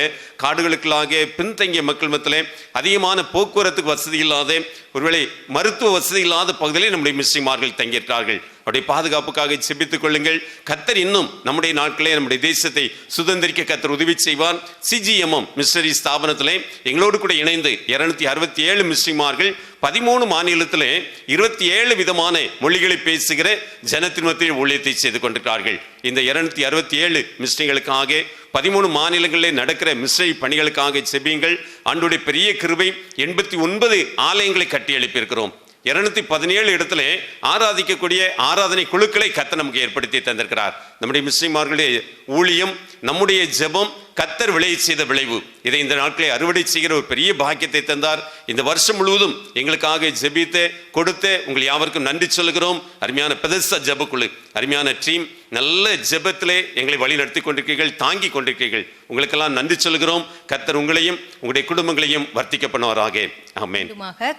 காடுகளுக்குள்ளாக பின்தங்கிய மக்கள் மத்தியிலே அதிகமான போக்குவரத்துக்கு வசதி இல்லாத, ஒருவேளை மருத்துவ வசதி இல்லாத பகுதியிலே நம்முடைய மிஸ்டரிமார்கள் தங்கியிருக்கிறார்கள். அவருடைய பாதுகாப்புக்காக ஜெபித்துக் கொள்ளுங்கள். கர்த்தர் இன்னும் நம்முடைய நாட்களே நம்முடைய தேசத்தை சுதந்திரிக்க கர்த்தர் உதவி செய்வார். CGMM மிஷனரி ஸ்தாபனத்திலே எங்களோடு கூட இணைந்து 267 மிஸ்டரிமார்கள் 13 மாநிலத்திலே 27 விதமான மொழிகளை பேசுகிற ஜனத்தின் மத்தியில் ஊழியத்தை செய்து கொண்டிருக்கிறார்கள். இந்த 267 மிஸ்டரிகளுக்காக 13 மாநிலங்களிலே நடக்கிற மிஸ்டரி பணிகளுக்காக செபியுங்கள். ஆண்டவருடைய பெரிய கிருபை 89 ஆலயங்களை கட்டி எழுப்பியிருக்கிறோம். 217 இடத்துல ஆராதிக்கக்கூடிய ஆராதனை குழுக்களை கர்த்தர் நமக்கு ஏற்படுத்தி தந்திருக்கிறார். நம்முடைய மிஸ்டரிமார்களுடைய ஊழியம், நம்முடைய ஜெபம் கர்த்தர் விளைய செய்த விளைவு. இதை இந்த நாட்களை அறுவடை செய்கிற ஒரு பெரிய பாக்கியத்தை தந்தார். இந்த வருஷம் முழுவதும் எங்களுக்காக ஜெபித்து கொடுத்து உங்கள் யாவருக்கும் நன்றி சொல்கிறோம். அருமையான பெதஸ்தா ஜெபக்குழு, அருமையான டீம், நல்ல ஜெபத்திலே எங்களை வழி நடத்தி கொண்டிருக்கிறீர்கள், தாங்கி கொண்டிருக்கிறீர்கள். உங்களுக்கெல்லாம் நன்றி சொல்கிறோம். கர்த்தர் உங்களையும் உங்களுடைய குடும்பங்களையும் வர்த்திக்க பண்ணுவாராக. ஆமென்.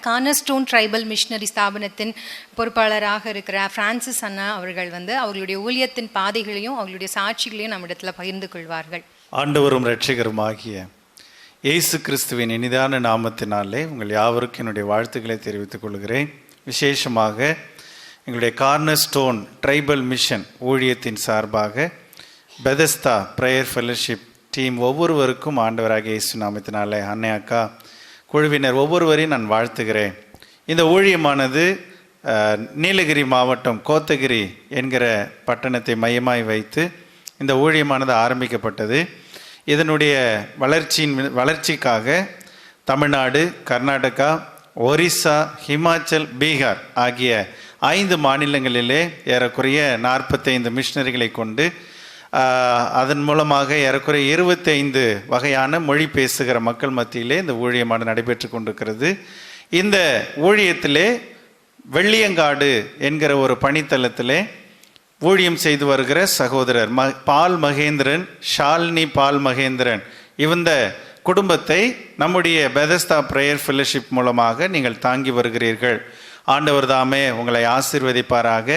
கார்னர்ஸ்டோன் ட்ரைபல் மிஷனரி ஸ்தாபனத்தின் பொறுப்பாளராக இருக்கிற பிரான்சிஸ் அண்ணா அவர்கள் அவர்களுடைய ஊழியத்தின் பாதைகளையும் அவர்களுடைய சாட்சிகளையும் நம்மிடத்துல பகிர்ந்து கொள்வார்கள். ஆண்டவரும் இரட்சகருமாகிய இயேசு கிறிஸ்துவின் இனிதான நாமத்தினாலே உங்கள் யாவருக்கும் என்னுடைய வாழ்த்துக்களை தெரிவித்துக் கொள்கிறேன். விசேஷமாக எங்களுடைய கார்னர்ஸ்டோன் ட்ரைபல் மிஷன் ஊழியத்தின் சார்பாக பெதஸ்தா பிரேயர் ஃபெலோஷிப் டீம் ஒவ்வொருவருக்கும் ஆண்டவராக இயேசு நாமத்தினாலே அன்னை அக்கா குழுவினர் ஒவ்வொருவரையும் நான் வாழ்த்துகிறேன். இந்த ஊழியமானது நீலகிரி மாவட்டம் கோத்தகிரி என்கிற பட்டணத்தை மையமாய் வைத்து இந்த ஊழியமானது ஆரம்பிக்கப்பட்டது. இதனுடைய வளர்ச்சிக்காக தமிழ்நாடு, கர்நாடகா, ஒரிசா, ஹிமாச்சல், பீகார் ஆகிய 5 மாநிலங்களிலே ஏறக்குறைய 45 மிஷனரிகளை கொண்டு அதன் மூலமாக ஏறக்குறைய 25 வகையான மொழி பேசுகிற மக்கள் மத்தியிலே இந்த ஊழியமானது நடைபெற்று கொண்டிருக்கிறது. இந்த ஊழியத்திலே வெள்ளியங்காடு என்கிற ஒரு பணித்தளத்திலே ஊழியம் செய்து வருகிற சகோதரர் பால் மகேந்திரன், ஷாலினி பால் மகேந்திரன், இந்த குடும்பத்தை நம்முடைய பெதஸ்தா பிரேயர் ஃபெலோஷிப் மூலமாக நீங்கள் தாங்கி வருகிறீர்கள். ஆண்டவர் தாமே உங்களை ஆசீர்வதிப்பாராக.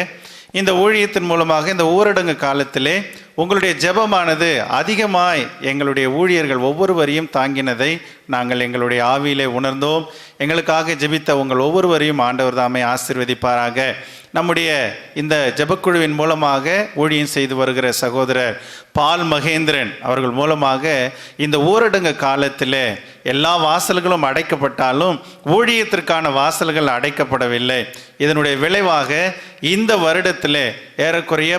இந்த ஊழியத்தின் மூலமாக இந்த ஊரடங்கு காலத்திலே உங்களுடைய ஜெபமானது அதிகமாய் எங்களுடைய ஊழியர்கள் ஒவ்வொருவரையும் தாங்கினதை நாங்கள் எங்களுடைய ஆவியிலே உணர்ந்தோம். எங்களுக்காக ஜெபித்த உங்கள் ஒவ்வொருவரையும் ஆண்டவர் தாமே ஆசீர்வதிப்பாராக. நம்முடைய இந்த ஜெபக்குழுவின் மூலமாக ஊழியம் செய்து வருகிற சகோதரர் பால் மகேந்திரன் அவர்கள் மூலமாக இந்த ஊரடங்கு காலத்தில் எல்லா வாசல்களும் அடைக்கப்பட்டாலும் ஊழியத்திற்கான வாசல்கள் அடைக்கப்படவில்லை. இதனுடைய விளைவாக இந்த வருடத்தில் ஏறக்குறைய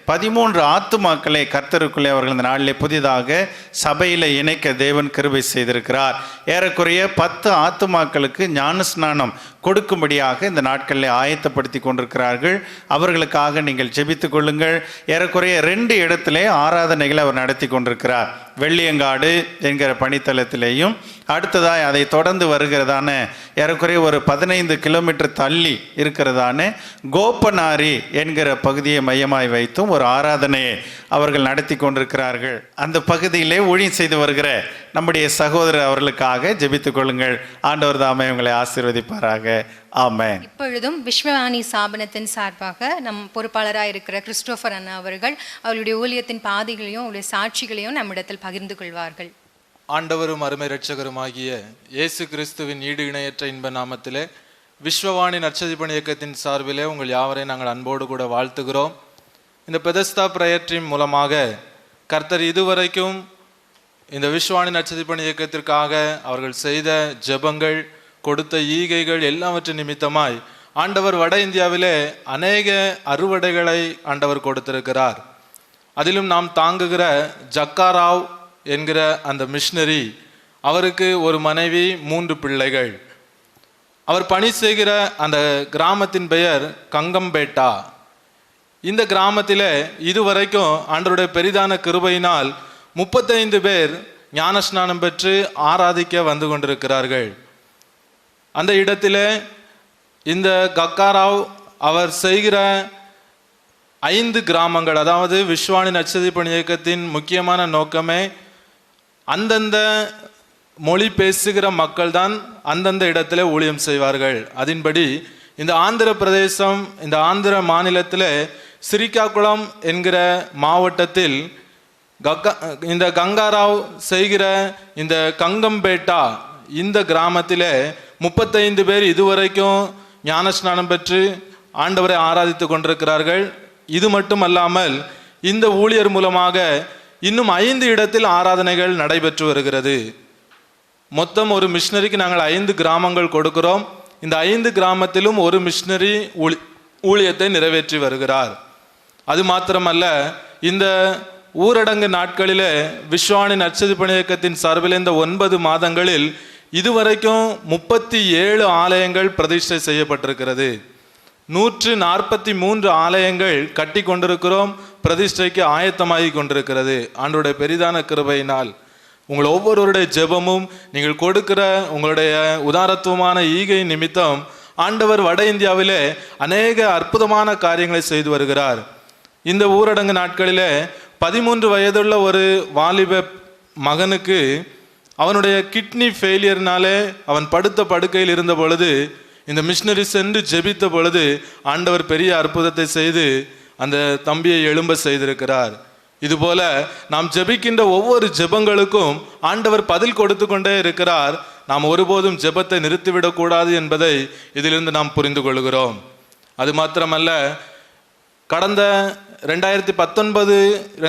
13 ஆத்துமாக்களை கர்த்தருக்குள்ளே அவர்கள் இந்த நாளிலே புதிதாக சபையில் இணைக்க தேவன் கிருபை செய்திருக்கிறார். ஏறக்குறைய 10 ஆத்துமாக்களுக்கு ஞானஸ்நானம் கொடுக்கும்படியாக இந்த நாட்களில் ஆயத்தப்படுத்தி கொண்டிருக்கிறார்கள். அவர்களுக்காக நீங்கள் ஜெபித்துக் கொள்ளுங்கள். ஏறக்குறைய 2 இடத்திலே ஆராதனைகளை அவர் நடத்தி கொண்டிருக்கிறார். வெள்ளியங்காடு என்கிற பணித்தளத்திலேயும் அடுத்ததாய் அதை தொடர்ந்து வருகிறதான ஏறக்குறைய ஒரு 15 கிலோமீட்டர் தள்ளி இருக்கிறதான கோப்பனாரி என்கிற பகுதியை மையமாய் வைத்தும் ஒரு ஆராதனையை அவர்கள் நடத்தி கொண்டிருக்கிறார்கள். அந்த பகுதியிலே ஊழியம் செய்து வருகிற நம்முடைய சகோதரர் அவர்களுக்காக ஜெபித்துக் கொள்ளுங்கள். ஆண்டவர் தாமே உங்களை ஆசீர்வதிப்பாராக. ஆமென். இப்பொழுதும் விஸ்வவாணி ஸ்தாபனத்தின் சார்பாக நம் பொறுப்பாளராக இருக்கிற கிறிஸ்டோபர் அண்ணா அவர்கள் அவருடைய ஊழியத்தின் பாதைகளையும் அவருடைய சாட்சிகளையும் நம்மிடத்தில் பகிர்ந்து கொள்வார்கள். ஆண்டவரும் அருமை இரட்சகருமாகிய இயேசு கிறிஸ்துவின் ஈடு இணையற்ற இன்ப நாமத்திலே விஸ்வவாணி நற்செய்தி பணி இயக்கத்தின் சார்பிலே உங்கள் யாவரையும் நாங்கள் அன்போடு கூட வாழ்த்துகிறோம். இந்த பெதஸ்தா பிரேயர் டீம் மூலமாக கர்த்தர் இதுவரைக்கும் இந்த விஸ்வவாணி நற்செய்தி பணி இயக்கத்திற்காக அவர்கள் செய்த ஜெபங்கள், கொடுத்த ஈகைகள் எல்லாவற்றின் நிமித்தமாய் ஆண்டவர் வட இந்தியாவிலே அநேக அறுவடைகளை ஆண்டவர் கொடுத்திருக்கிறார். அதிலும் நாம் தாங்குகிற ஜக்காராவ் என்கிற அந்த மிஷனரி, அவருக்கு ஒரு மனைவி, 3 பிள்ளைகள். அவர் பணி செய்கிற அந்த கிராமத்தின் பெயர் கங்கம்பேட்டா. இந்த கிராமத்தில் இதுவரைக்கும் ஆண்டவருடைய பெரிதான கிருபையினால் 35 பேர் ஞானஸ்நானம் பெற்று ஆராதிக்க வந்து கொண்டிருக்கிறார்கள். அந்த இடத்திலே இந்த கக்காராவ் அவர் செய்கிற 5 கிராமங்கள், அதாவது விஸ்வவாணி நற்செய்தி பணி இயக்கத்தின் முக்கியமான நோக்கமே அந்தந்த மொழி பேசுகிற மக்கள் தான் அந்தந்த இடத்துல ஊழியம் செய்வார்கள். அதன்படி இந்த ஆந்திர பிரதேசம், இந்த ஆந்திர மாநிலத்தில் சிரிக்காக்குளம் என்கிற மாவட்டத்தில் இந்த கங்காராவ் செய்கிற இந்த கங்கம்பேட்டா இந்த கிராமத்தில் 35 பேர் இதுவரைக்கும் ஞானஸ்நானம் பெற்று ஆண்டவரை ஆராதித்து கொண்டிருக்கிறார்கள். இது மட்டுமல்லாமல் இந்த ஊழியர் மூலமாக இன்னும் 5 இடத்தில் ஆராதனைகள் நடைபெற்று வருகிறது. மொத்தம் ஒரு மிஷினரிக்கு நாங்கள் 5 கிராமங்கள் கொடுக்கிறோம். இந்த 5 கிராமத்திலும் ஒரு மிஷினரி ஊழியத்தை நிறைவேற்றி வருகிறார். அது மாத்திரமல்ல, இந்த ஊரடங்கு நாட்களிலே விஸ்வவாணி நற்செய்தி பணி இயக்கத்தின் சார்பில் இந்த 9 மாதங்களில் இதுவரைக்கும் 37 ஆலயங்கள் பிரதிஷ்டை செய்யப்பட்டிருக்கிறது. 143 ஆலயங்கள் கட்டி கொண்டிருக்கிறோம், பிரதிஷ்டைக்கு ஆயத்தமாகி கொண்டிருக்கிறது. ஆண்டவருடைய பெரிதான கிருபையினால் உங்கள் ஒவ்வொருவருடைய ஜெபமும், நீங்கள் கொடுக்கிற உங்களுடைய உதாரத்துவமான ஈகை நிமித்தம் ஆண்டவர் வட இந்தியாவிலே அநேக அற்புதமான காரியங்களை செய்து வருகிறார். இந்த ஊரடங்கு நாட்களிலே 13 வயதுள்ள ஒரு வாலிப மகனுக்கு அவனுடைய கிட்னி ஃபெயிலியர்னாலே அவன் படுத்த படுக்கையில் இருந்த பொழுது இந்த மிஷினரி சென்று ஜெபித்த பொழுது ஆண்டவர் பெரிய அற்புதத்தை செய்து அந்த தம்பியை எழும்ப செய்திருக்கிறார். இதுபோல நாம் ஜெபிக்கின்ற ஒவ்வொரு ஜெபங்களுக்கும் ஆண்டவர் பதில் கொடுத்து கொண்டே இருக்கிறார். நாம் ஒருபோதும் ஜெபத்தை நிறுத்திவிடக்கூடாது என்பதை இதிலிருந்து நாம் புரிந்து கொள்கிறோம். அது மாத்திரமல்ல, கடந்த 2019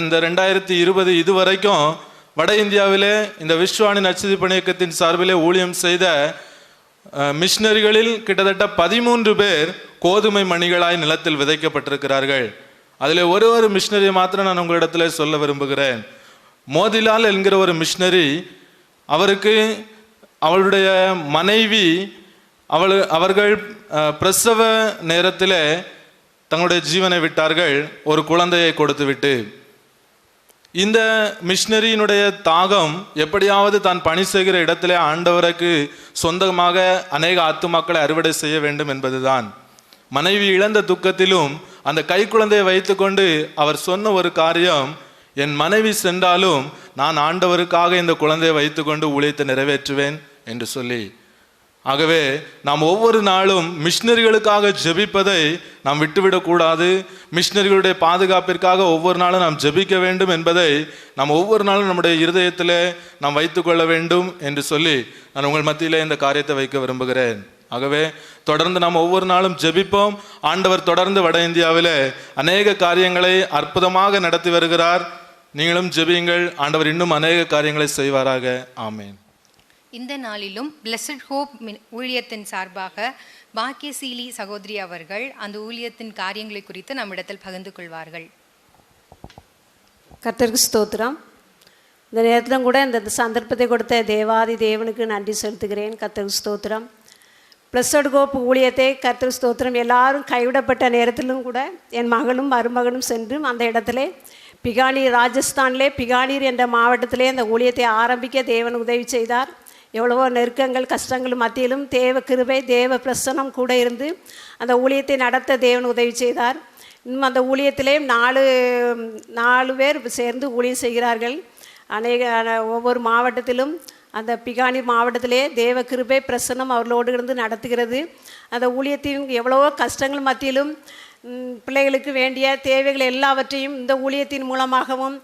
இந்த 2020 இதுவரைக்கும் வட இந்தியாவிலே இந்த விஸ்வவாணி நற்செய்தி பணி இயக்கத்தின் சார்பிலே ஊழியம் செய்த மிஷினரிகளில் கிட்டத்தட்ட 13 பேர் கோதுமை மணிகளாய் நிலத்தில் விதைக்கப்பட்டிருக்கிறார்கள். அதில் ஒரு மிஷினரியை மாத்திரம் நான் உங்களிடத்தில் சொல்ல விரும்புகிறேன். மோதிலால் என்கிற ஒரு மிஷினரி, அவருக்கு அவளுடைய மனைவி அவர்கள் பிரசவ நேரத்தில் தங்களுடைய ஜீவனை விட்டார்கள், ஒரு குழந்தையை கொடுத்து விட்டு. இந்த மிஷினரியினுடைய தாகம் எப்படியாவது தான் பணி செய்கிற இடத்திலே ஆண்டவருக்கு சொந்தமாக அநேக ஆத்துமாக்களை அறுவடை செய்ய வேண்டும் என்பதுதான். மனைவி இழந்த துக்கத்திலும் அந்த கை குழந்தையை வைத்துக்கொண்டு அவர் சொன்ன ஒரு காரியம், என் மனைவி சென்றாலும் நான் ஆண்டவருக்காக இந்த குழந்தையை வைத்துக்கொண்டு ஊழியத்தை நிறைவேற்றுவேன் என்று சொல்லி. ஆகவே நாம் ஒவ்வொரு நாளும் மிஷினரிகளுக்காக ஜெபிப்பதை நாம் விட்டுவிடக்கூடாது. மிஷினரிகளுடைய பாதுகாப்பிற்காக ஒவ்வொரு நாளும் நாம் ஜெபிக்க வேண்டும் என்பதை நாம் ஒவ்வொரு நாளும் நம்முடைய இருதயத்தில் நாம் வைத்துக்கொள்ள வேண்டும் என்று சொல்லி நான் உங்கள் மத்தியிலே இந்த காரியத்தை வைக்க விரும்புகிறேன். ஆகவே தொடர்ந்து நாம் ஒவ்வொரு நாளும் ஜெபிப்போம். ஆண்டவர் தொடர்ந்து வட இந்தியாவில் அநேக காரியங்களை அற்புதமாக நடத்தி வருகிறார். நீங்களும் ஜெபியுங்கள். ஆண்டவர் இன்னும் அநேக காரியங்களை செய்வாராக. ஆமேன். இந்த நாளிலும் பிளஸட் ஹோப் ஊழியத்தின் சார்பாக பாக்கியசீலி சகோதரி அவர்கள் அந்த ஊழியத்தின் காரியங்களை குறித்து நம்மிடத்தில் பகிர்ந்து கொள்வார்கள். கர்த்தருக்கு ஸ்தோத்திரம். இந்த நேரத்திலும் கூட இந்த சந்தர்ப்பத்தை கொடுத்த தேவாதி தேவனுக்கு நன்றி செலுத்துகிறேன். கர்த்தருக்கு ஸ்தோத்திரம். பிளஸட் ஹோப் ஊழியத்தை கர்த்தருக்கு ஸ்தோத்திரம். எல்லாரும் கைவிடப்பட்ட நேரத்திலும் கூட என் மகனும் மருமகனும் சென்று அந்த இடத்துல பிகானீர், ராஜஸ்தானிலே பிகானீர் என்ற மாவட்டத்திலே அந்த ஊழியத்தை ஆரம்பிக்க தேவன் உதவி செய்தார். எவ்வளவோ நெருக்கங்கள் கஷ்டங்கள் மத்தியிலும் தேவ கிருபை தேவ பிரசன்னம் கூட இருந்து அந்த ஊழியத்தை நடத்த தேவன் உதவி செய்தார். இன்னும் அந்த ஊழியத்திலே நாலு பேர் சேர்ந்து ஊழியம் செய்கிறார்கள். ஒவ்வொரு மாவட்டத்திலும் அந்த பிகானீர் மாவட்டத்திலே தேவ கிருபை பிரசன்னம் அவர்களோடு இருந்து நடத்துகிறது. அந்த ஊழியத்தின் எவ்வளவோ கஷ்டங்கள் மத்தியிலும் பிள்ளைகளுக்கு வேண்டிய தேவைகள் எல்லாவற்றையும் இந்த ஊழியத்தின் மூலமாகவும்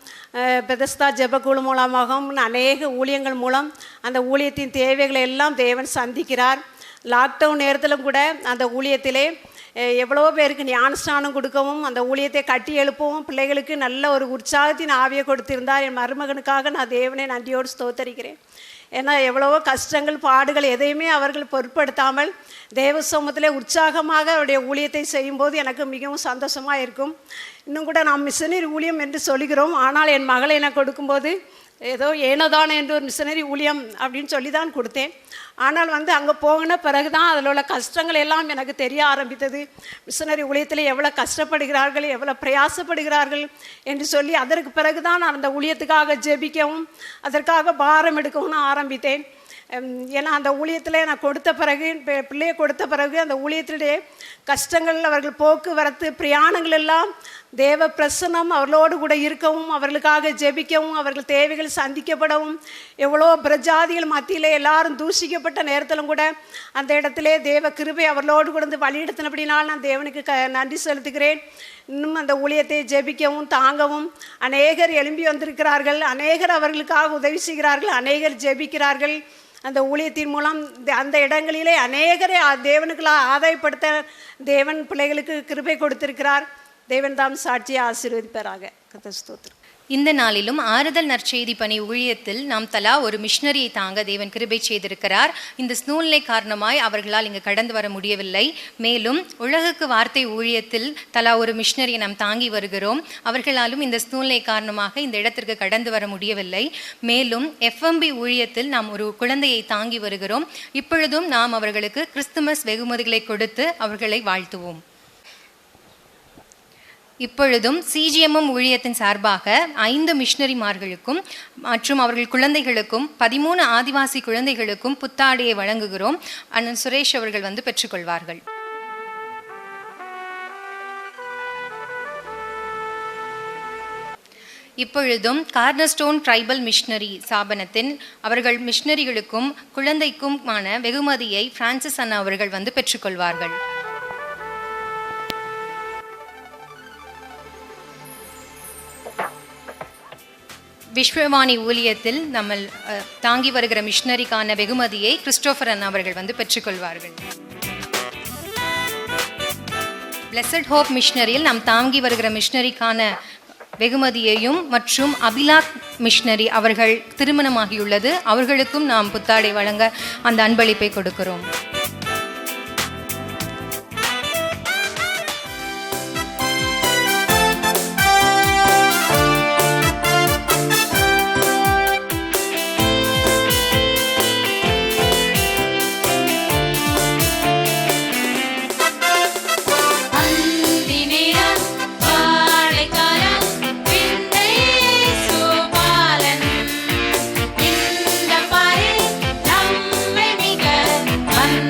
பெதஸ்தா ஜெபக்குழு மூலமாகவும் அநேக ஊழியங்கள் மூலம் அந்த ஊழியத்தின் தேவைகளை எல்லாம் தேவன் சந்திக்கிறார். லாக்டவுன் நேரத்திலும் கூட அந்த ஊழியத்திலே எவ்வளவோ பேருக்கு ஞானஸ்நானம் கொடுக்கவும் அந்த ஊழியத்தை கட்டி எழுப்பவும் பிள்ளைகளுக்கு நல்ல ஒரு உற்சாகத்தின் ஆவியை கொடுத்திருந்தார். என் மருமகனுக்காக நான் தேவனை நன்றியோடு ஸ்தோத்தரிக்கிறேன். ஏன்னா எவ்வளவோ கஷ்டங்கள் பாடுகள் எதையுமே அவர்கள் பொருட்படுத்தாமல் தேவ சமூகத்திலே உற்சாகமாக அவருடைய ஊழியத்தை செய்யும்போது எனக்கு மிகவும் சந்தோஷமாக இருக்கும். இன்னும் கூட நாம் மிஷனரி ஊழியம் என்று சொல்கிறோம். ஆனால் என் மகளை எனக்கு கொடுக்கும்போது ஏதோ ஏனோதானே என்று ஒரு மிஷனரி ஊழியம் அப்படின்னு சொல்லி தான் கொடுத்தேன். ஆனால் அங்கே போகின பிறகு தான் அதில் உள்ள கஷ்டங்கள் எல்லாம் எனக்கு தெரிய ஆரம்பித்தது. மிஷனரி ஊழியத்தில் எவ்வளோ கஷ்டப்படுகிறார்கள், எவ்வளோ பிரயாசப்படுகிறார்கள் என்று சொல்லி அதற்கு பிறகு தான் நான் அந்த ஊழியத்துக்காக ஜெபிக்கவும் அதற்காக பாரம் எடுக்கவும் நான் ஆரம்பித்தேன். ஏன்னா அந்த ஊழியத்தில் நான் கொடுத்த பிறகு பிள்ளையை கொடுத்த பிறகு அந்த ஊழியத்திலே கஷ்டங்கள் அவர்கள் போக்குவரத்து பிரயாணங்கள் எல்லாம் தேவ பிரசன்னம் அவர்களோடு கூட இருக்கவும் அவர்களுக்காக ஜெபிக்கவும் அவர்கள் தேவைகள் சந்திக்கப்படவும் எவ்வளோ பிரஜாதிகள் மத்தியில் எல்லாரும் தூஷிக்கப்பட்ட நேரத்திலும் கூட அந்த இடத்திலே தேவ கிருபை அவர்களோடு கூட வழிநடத்தினபடினால் நான் தேவனுக்கு நன்றி செலுத்துகிறேன். இன்னும் அந்த ஊழியத்தை ஜெபிக்கவும் தாங்கவும் அநேகர் எழும்பி வந்திருக்கிறார்கள். அநேகர் அவர்களுக்காக உதவி செய்கிறார்கள், அநேகர் ஜெபிக்கிறார்கள். அந்த ஊழியத்தின் மூலம் அந்த இடங்களிலே அநேகரை தேவனுக்குள்ளாக ஆதாயப்படுத்த தேவன் பிள்ளைகளுக்கு கிருபை கொடுத்திருக்கிறார். தேவன் தாம் சாட்சியை ஆசீர்வதிப்பாராக. கர்த்தருக்கு ஸ்தோத்திரம். இந்த நாளிலும் ஆறுதல் நற்செய்தி பணி ஊழியத்தில் நாம் தலா ஒரு மிஷனரியை தாங்க தேவன் கிருபை செய்திருக்கிறார். இந்த சூழ்நிலை காரணமாய் அவர்களால் இங்கு கடந்து வர முடியவில்லை. மேலும் உலகுக்கு வார்த்தை ஊழியத்தில் தலா ஒரு மிஷனரியை நாம் தாங்கி வருகிறோம். அவர்களாலும் இந்த சூழ்நிலை காரணமாக இந்த இடத்திற்கு கடந்து வர முடியவில்லை. மேலும் FMB ஊழியத்தில் நாம் ஒரு குழந்தையை தாங்கி வருகிறோம். இப்பொழுதும் நாம் அவர்களுக்கு கிறிஸ்துமஸ் வெகுமதிகளை கொடுத்து அவர்களை வாழ்த்துவோம். இப்பொழுதும் CGMM ஊழியத்தின் சார்பாக 5 மிஷனரிமார்களுக்கும் மற்றும் அவர்கள் குழந்தைகளுக்கும் 13 ஆதிவாசி குழந்தைகளுக்கும் புத்தாடையை வழங்குகிறோம். அண்ணன் சுரேஷ் அவர்கள் பெற்றுக்கொள்வார்கள். இப்பொழுதும் கார்னர்ஸ்டோன் ட்ரைபல் மிஷனரி ஸ்தாபனத்தின் அவர்கள் மிஷனரிகளுக்கும் குழந்தைக்குமான வெகுமதியை பிரான்சிஸ் அண்ணா அவர்கள் பெற்றுக்கொள்வார்கள். விஸ்வவாணி ஊழியத்தில் நம்ம தாங்கி வருகிற மிஷனரிக்கான வெகுமதியை கிறிஸ்டோபர் அண்ணா அவர்கள் பெற்றுக்கொள்வார்கள். பிளஸட் ஹோப் மிஷனரியில் நாம் தாங்கி வருகிற மிஷனரிக்கான வெகுமதியையும் மற்றும் அபிலாக் மிஷனரி அவர்கள் திருமணமாகியுள்ளது, அவர்களுக்கும் நாம் புத்தாடை வழங்க அந்த அன்பளிப்பை கொடுக்கிறோம். One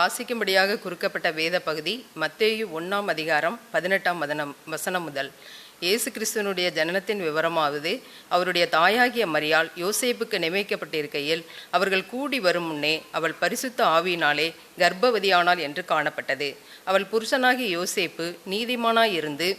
வாசிக்கும்படியாக குறிக்கப்பட்ட வேத பகுதி மத்தேயு 1:18 முதல். இயேசு கிறிஸ்துவனுடைய ஜனனத்தின் விவரமாவது, அவருடைய தாயாகிய மரியாள் யோசேப்புக்கு நியமிக்கப்பட்டிருக்கையில் அவர்கள் கூடி வரும் முன்னே அவள் பரிசுத்த ஆவியினாலே கர்ப்பவதியானாள் என்று காணப்பட்டது. அவள் புருஷனாகிய யோசேப்பு நீதிமானாயிருந்து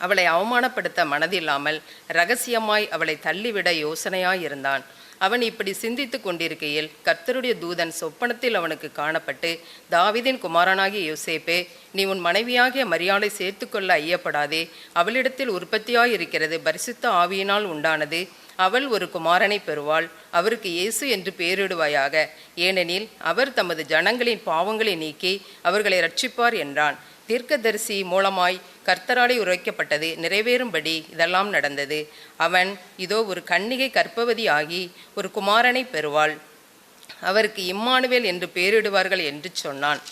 அவளை அவமானப்படுத்த மனதில்லாமல் இரகசியமாய் அவளை தள்ளிவிட யோசனையாயிருந்தான். அவன் இப்படி சிந்தித்து கொண்டிருக்கையில் கர்த்தருடைய தூதன் சொப்பனத்தில் அவனுக்கு காணப்பட்டு, தாவீதின் குமாரனாகிய யோசேப்பே, நீ உன் மனைவியாகிய மரியாளை சேர்த்துக்கொள்ள ஐயப்படாதே. அவளிடத்தில் உற்பத்தியாயிருக்கிறது பரிசுத்த ஆவியினால் உண்டானது. அவள் ஒரு குமாரனை பெறுவாள். அவருக்கு இயேசு என்று பெயரிடுவாயாக. ஏனெனில் அவர் தமது ஜனங்களின் பாவங்களை நீக்கி அவர்களை இரட்சிப்பார் என்றான். தீர்க்கதரிசி மூலமாய் கர்த்தராலே உரைக்கப்பட்டது நிறைவேறும்படி இதெல்லாம் நடந்தது. அவன், இதோ ஒரு கன்னிகை கர்ப்பவதி ஆகி ஒரு குமாரனை பெறுவாள். அவருக்கு இம்மானுவேல் என்று பெயரிடுவார்கள் என்று சொன்னான்.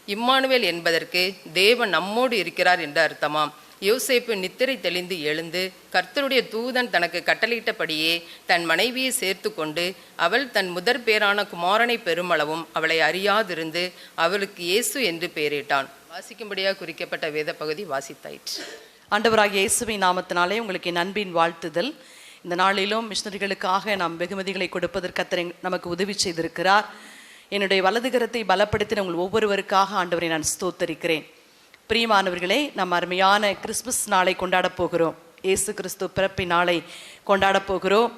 இம்மானுவேல் என்பதற்கு தேவன் நம்மோடு இருக்கிறார் என்று அர்த்தமாம். யோசேப்பு நித்திரை தெளிந்து எழுந்து கர்த்தருடைய தூதன் தனக்கு கட்டளையிட்டபடியே தன் மனைவியை சேர்த்து கொண்டு அவள் தன் முதற் பேரான குமாரனை பெருமளவும் அவளை அறியாதிருந்து அவளுக்கு இயேசு என்று பெயரிட்டான். வாசிக்கும்படியாக குறிக்கப்பட்ட வேத பகுதி வாசித்தாயிற்று. ஆண்டவராகிய இயேசுவின் நாமத்தினாலே உங்களுக்கு என் அன்பின் வாழ்த்துதல். இந்த நாளிலும் மிஷனரிகளுக்காக நாம் வெகுமதிகளை கொடுப்பதற்கு கர்த்தர் நமக்கு உதவி செய்திருக்கிறார். என்னுடைய வலதுகரத்தை பலப்படுத்தின உங்கள் ஒவ்வொருவருக்காக ஆண்டவரை நான் ஸ்தோத்தரிக்கிறேன். பிரியமானவர்களே, நாம் அருமையான கிறிஸ்துமஸ் நாளை கொண்டாடப் போகிறோம். இயேசு கிறிஸ்து பிறப்பின் நாளை கொண்டாடப் போகிறோம்.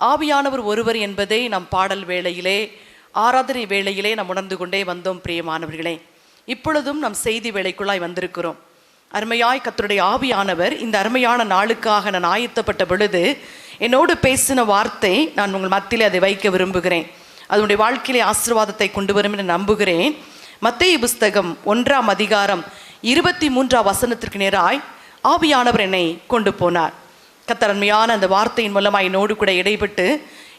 ஆவியானவர் ஒருவர் என்பதை நம் பாடல் வேளையிலே, ஆராதனை வேளையிலே நாம் உணர்ந்து கொண்டே வந்தோம். பிரியமானவர்களே, இப்பொழுதும் நம் செய்தி வேளைக்குள்ளாய் வந்திருக்கிறோம். அருமையாய் கர்த்தருடைய ஆவியானவர் இந்த அருமையான நாளுக்காக நான் ஆயத்தப்பட்ட பொழுது என்னோடு பேசின வார்த்தை நான் உங்கள் மத்தியிலே அதை வைக்க விரும்புகிறேன். அதனுடைய வாழ்க்கையிலே ஆசீர்வாதத்தை கொண்டு வரும் என்று நம்புகிறேன். மத்தேயு புஸ்தகம் 1:23 நேராய் ஆவியானவர் என்னை கொண்டு போனார். கர்த்தர் அருமையான அந்த வார்த்தையின் மூலமாக என்னோடு கூட இடைப்பட்டு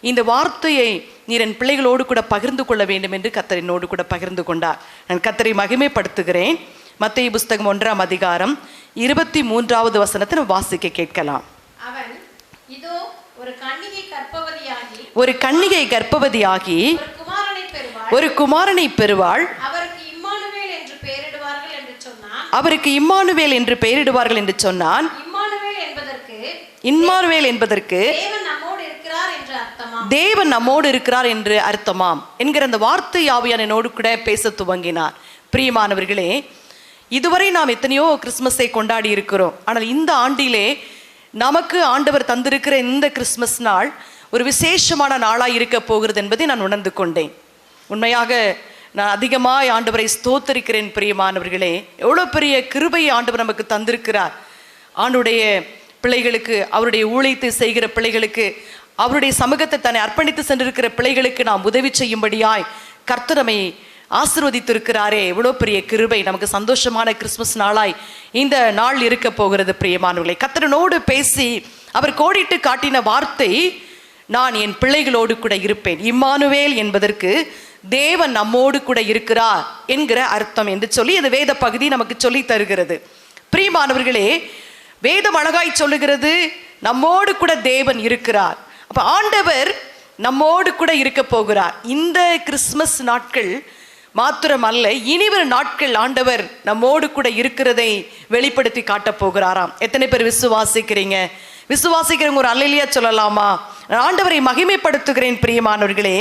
இந்த வார்த்தையை நீர் என் பிள்ளைகளோடு கூட பகிர்ந்து கொள்ள வேண்டும் என்று கர்த்தர் என்னோடு கூட பகிர்ந்து கொண்டார். நான் கர்த்தரை மகிமைப்படுத்துகிறேன். மத்தேயு புஸ்தகம் 1:23 வாசிக்க கேட்கலாம். அவன், இதோ ஒரு கன்னிகை கர்ப்பவதியாகி ஒரு குமாரனை பெறுவாள். அவருக்கு இம்மானுவேல் என்று பெயரிடுவார்கள் என்று சொன்னான். இம்மானுவேல் என்பதற்கு தேவன் நம்மோடு இருக்கிறார் என்று அர்த்தமாம் என்கிற அந்த வார்த்தை ஆவியானவர் என்னோடு கூட பேச துவங்கினார். பிரியமானவர்களே, இதுவரை நாம் எத்தனையோ கிறிஸ்துமஸை கொண்டாடி இருக்கிறோம். ஆனால் இந்த ஆண்டிலே நமக்கு ஆண்டவர் தந்திருக்கிற இந்த கிறிஸ்துமஸ் நாள் ஒரு விசேஷமான நாளாக இருக்க போகிறது என்பதை நான் உணர்ந்து கொண்டேன். உண்மையாக நான் அதிகமாக ஆண்டவரை ஸ்தோத்தரிக்கிறேன். பிரியமானவர்களே, எவ்வளோ பெரிய கிருபையை ஆண்டவர் நமக்கு தந்திருக்கிறார். ஆண்டுடைய பிள்ளைகளுக்கு, அவருடைய ஊழியத்தை செய்கிற பிள்ளைகளுக்கு, அவருடைய சமூகத்தை தன்னை அர்ப்பணித்து சென்றிருக்கிற பிள்ளைகளுக்கு நாம் உதவி செய்யும்படியாய் கர்த்தர் நம்மை ஆசீர்வதித்திருக்கிறாரே, எவ்வளோ பெரிய கிருபை. நமக்கு சந்தோஷமான கிறிஸ்துமஸ் நாளாய் இந்த நாள் இருக்க போகிறது. பிரியமானவர்களே, கர்த்தரனோடு பேசி அவர் கோடிட்டு காட்டின வார்த்தை, நான் என் பிள்ளைகளோடு கூட இருப்பேன். இம்மானுவேல் என்பதற்கு தேவன் நம்மோடு கூட இருக்கிறார் என்கிற அர்த்தம் என்று சொல்லி இந்த வேத பகுதி நமக்கு சொல்லி தருகிறது. பிரியமானவர்களே, வேதம் அழகாய் சொல்லுகிறது, நம்மோடு கூட தேவன் இருக்கிறார். அப்ப ஆண்டவர் நம்மோடு கூட இருக்க போகிறார். இந்த கிறிஸ்துமஸ் நாட்கள் மாத்திரம் அல்ல, இனிவரும் நாட்கள் ஆண்டவர் நம்மோடு கூட இருக்கிறதை வெளிப்படுத்தி காட்டப் போகிறாராம். எத்தனை பேர் விசுவாசிக்கிறீங்க? விசுவாசிக்கிறவங்க ஒரு அல்லேலூயா சொல்லலாமா? ஆண்டவரை மகிமைப்படுத்துகிறேன். பிரியமானவர்களே,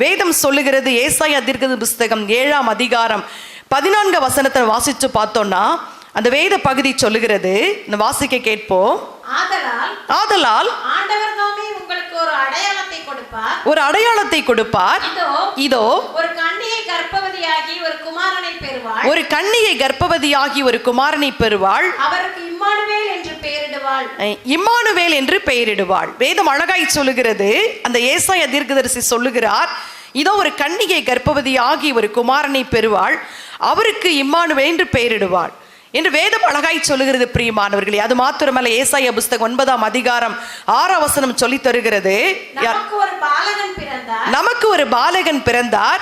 வேதம் சொல்லுகிறது, ஏசாயா தீர்க்கதரிசி புஸ்தகம் 7:14 வாசிச்சு பார்த்தோம்னா அந்த வேத பகுதி சொல்லுகிறது, இந்த வாசிக்க கேட்போம். ஆதலால் ஆண்டவர் தாமே உங்களுக்கு ஒரு அடையாளத்தை கொடுப்பார். இதோ ஒரு கன்னிகை கர்ப்பவதியாகி ஒரு குமாரனை பெறுவாள். அவருக்கு இம்மானுவேல் என்று பெயரிடுவாள். வேதம் அழகாய் சொல்லுகிறது. அந்த ஏசாயா தீர்க்கதரிசி சொல்லுகிறார், இதோ ஒரு கன்னிகை கர்ப்பவதியாகி ஒரு குமாரனை பெறுவாள், அவருக்கு இம்மானுவேல் என்று பெயரிடுவாள் என்று வேதம் அழகாய் சொல்லுகிறது. பிரியமானவர்களே, அது மாத்திரமல்ல, ஏசாயா புஸ்தகம் 9:6 சொல்லி தருகிறது, நமக்கு ஒரு பாலகன் பிறந்தார்,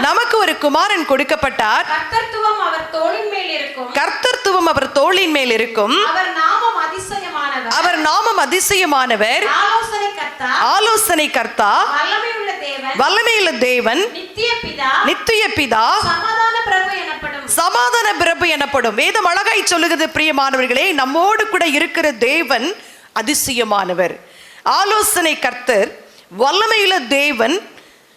நமக்கு ஒரு குமாரன் கொடுக்கப்பட்டார், கர்த்தத்துவம் அவர் தோளின் மேல் இருக்கும், அவர் நாமம் அதிசயமானவர், ஆலோசனை கர்த்தா, வல்லமையுள்ள தேவன் நித்திய பிதா சமாதான பிரபு எனப்படும். வேதம் அழகாய் சொல்லுகிறது பிரியமானவர்களே, நம்மோடு கூட இருக்கிற தேவன் அதிசயமானவர், ஆலோசனை கர்த்தர், வல்லமையுள்ள தேவன்,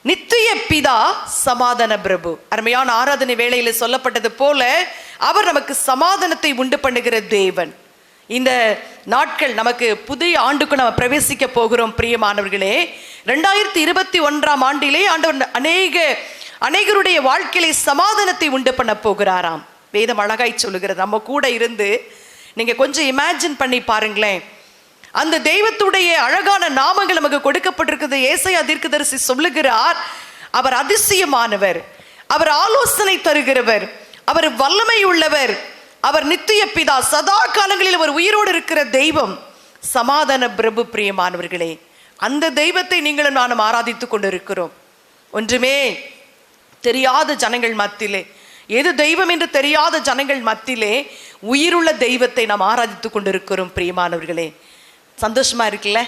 நித்திய பிதா, சமாதான பிரபு. அருமையான ஆராதனை வேளையில் சொல்லப்பட்டது போல அவர் நமக்கு சமாதானத்தை உண்டு பண்ணுகிற தேவன். இந்த நாட்கள் நமக்கு புதிய ஆண்டுக்கு நம்ம பிரவேசிக்க போகிறோம் பிரியமானவர்களே. 2021 ஆண்டிலே ஆண்டவர் அநேகருடைய வாழ்க்கையிலே சமாதானத்தை உண்டு பண்ண போகிறாராம். வேதம் அழகாய் சொல்லுகிறது. நம்ம கூட இருந்து நீங்க கொஞ்சம் இமேஜின் பண்ணி பாருங்களேன். அந்த தெய்வத்துடைய அழகான நாமங்கள் நமக்கு கொடுக்கப்பட்டிருக்கிறது. ஏசாயா தீர்க்கதரிசி சொல்லுகிறார், அவர் அதிசயமானவர், அவர் ஆலோசனை தருகிறவர், அவர் வல்லமை உள்ளவர், அவர் நித்திய பிதா, சதா காலங்களில் அவர் உயிரோடு இருக்கிற தெய்வம், சமாதான பிரபு. பிரியமானவர்களே, அந்த தெய்வத்தை நீங்களும் நானும் ஆராதித்துக் கொண்டிருக்கிறோம். ஒன்றுமே தெரியாத ஜனங்கள் மத்தியிலே, எது தெய்வம் என்று தெரியாத ஜனங்கள் மத்தியிலே உயிருள்ள தெய்வத்தை நாம் ஆராதித்துக் கொண்டிருக்கிறோம். பிரியமானவர்களே, சந்தோஷமா இருக்குல்ல?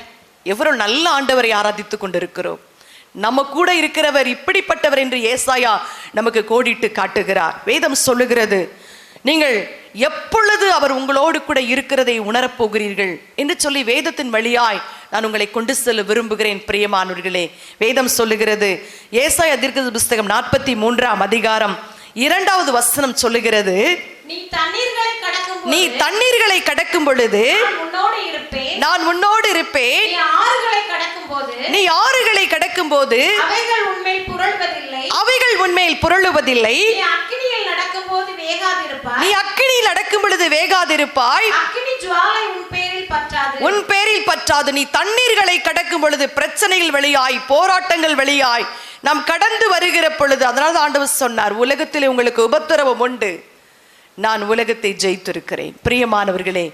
எவ்வளவு நல்ல ஆண்டவரை ஆராதித்துக் கொண்டிருக்கிறோம். நம்ம கூட இருக்கிறவர் இப்படிப்பட்டவர் என்று ஏசாயா நமக்கு கோடிட்டு காட்டுகிறார். வேதம் சொல்லுகிறது, நீங்கள் எப்பொழுது அவர் உங்களோடு கூட இருக்கிறதை உணரப்போகிறீர்கள் என்று சொல்லி வேதத்தின் வழியாய் நான் உங்களை கொண்டு செல்ல விரும்புகிறேன். பிரியமானவர்களே, வேதம் சொல்லுகிறது, ஏசாயா தீர்க்கதரிசி புஸ்தகம் 43 அதிகாரம் 2வது வசனம் சொல்லுகிறது, நீ தண்ணீர்களை கடக்கும் பொழுது நான் உன்னோடு இருப்பேன், நீ ஆறுகளை கடக்கும் போது அவைகள் உன்மேல் புரளுவதில்லை, நீ அக்கினியில் நடக்கும் பொழுது வேகாதிருப்பாய், உன் பேரில் பற்றாது. நீ தண்ணீர்களை கடக்கும் பொழுது பிரச்சனைகள் வெளியாய், போராட்டங்கள் வெளியாய் நாம் கடந்து வருகிற பொழுது, அதனால ஆண்டவர் சொன்னார், உலகத்திலே உங்களுக்கு உபத்திரவம் உண்டு, நான் உலகத்தை ஜெயித்திருக்கிறேன். பிரியமானவர்களே,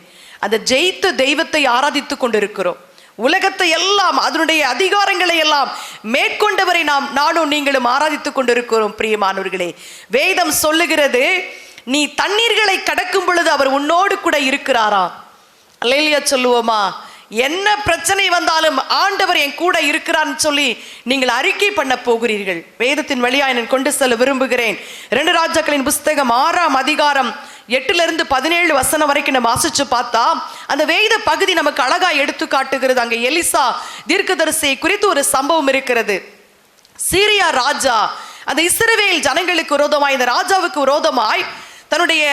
அந்த ஜெயித்த தெய்வத்தை ஆராதித்துக் கொண்டிருக்கிறோம். உலகத்தை எல்லாம், அதனுடைய அதிகாரங்களை எல்லாம் மேற்கொண்டவரை நானும் நீங்களும் ஆராதித்துக் கொண்டிருக்கிறோம். பிரியமானவர்களே, வேதம் சொல்லுகிறது, நீ தண்ணீர்களை கடக்கும் பொழுது அவர் உன்னோடு கூட இருக்கிறாரா? அல்லேலூயா சொல்லுவோமா? என்ன பிரச்சனை வந்தாலும் ஆண்டவர் என் கூட இருக்கிறான்னு சொல்லி நீங்கள் அறிக்கை பண்ண போகிறீர்கள். வேதத்தின் வழியா நான் கொண்டு செல்ல விரும்புகிறேன். 2 ராஜாக்களின் புஸ்தகம் 6 அதிகாரம் 8-17 வசனம் வரைக்கும் நம்ம வாசிச்சு பார்த்தா அந்த வேத பகுதி நமக்கு அழகா எடுத்து காட்டுகிறது. அங்க எலிசா தீர்க்கதரிசியை குறித்து ஒரு சம்பவம் இருக்கிறது. சீரியா ராஜா அந்த இஸ்ரவேல் ஜனங்களுக்கு விரோதமாய், இந்த ராஜாவுக்கு விரோதமாய் தன்னுடைய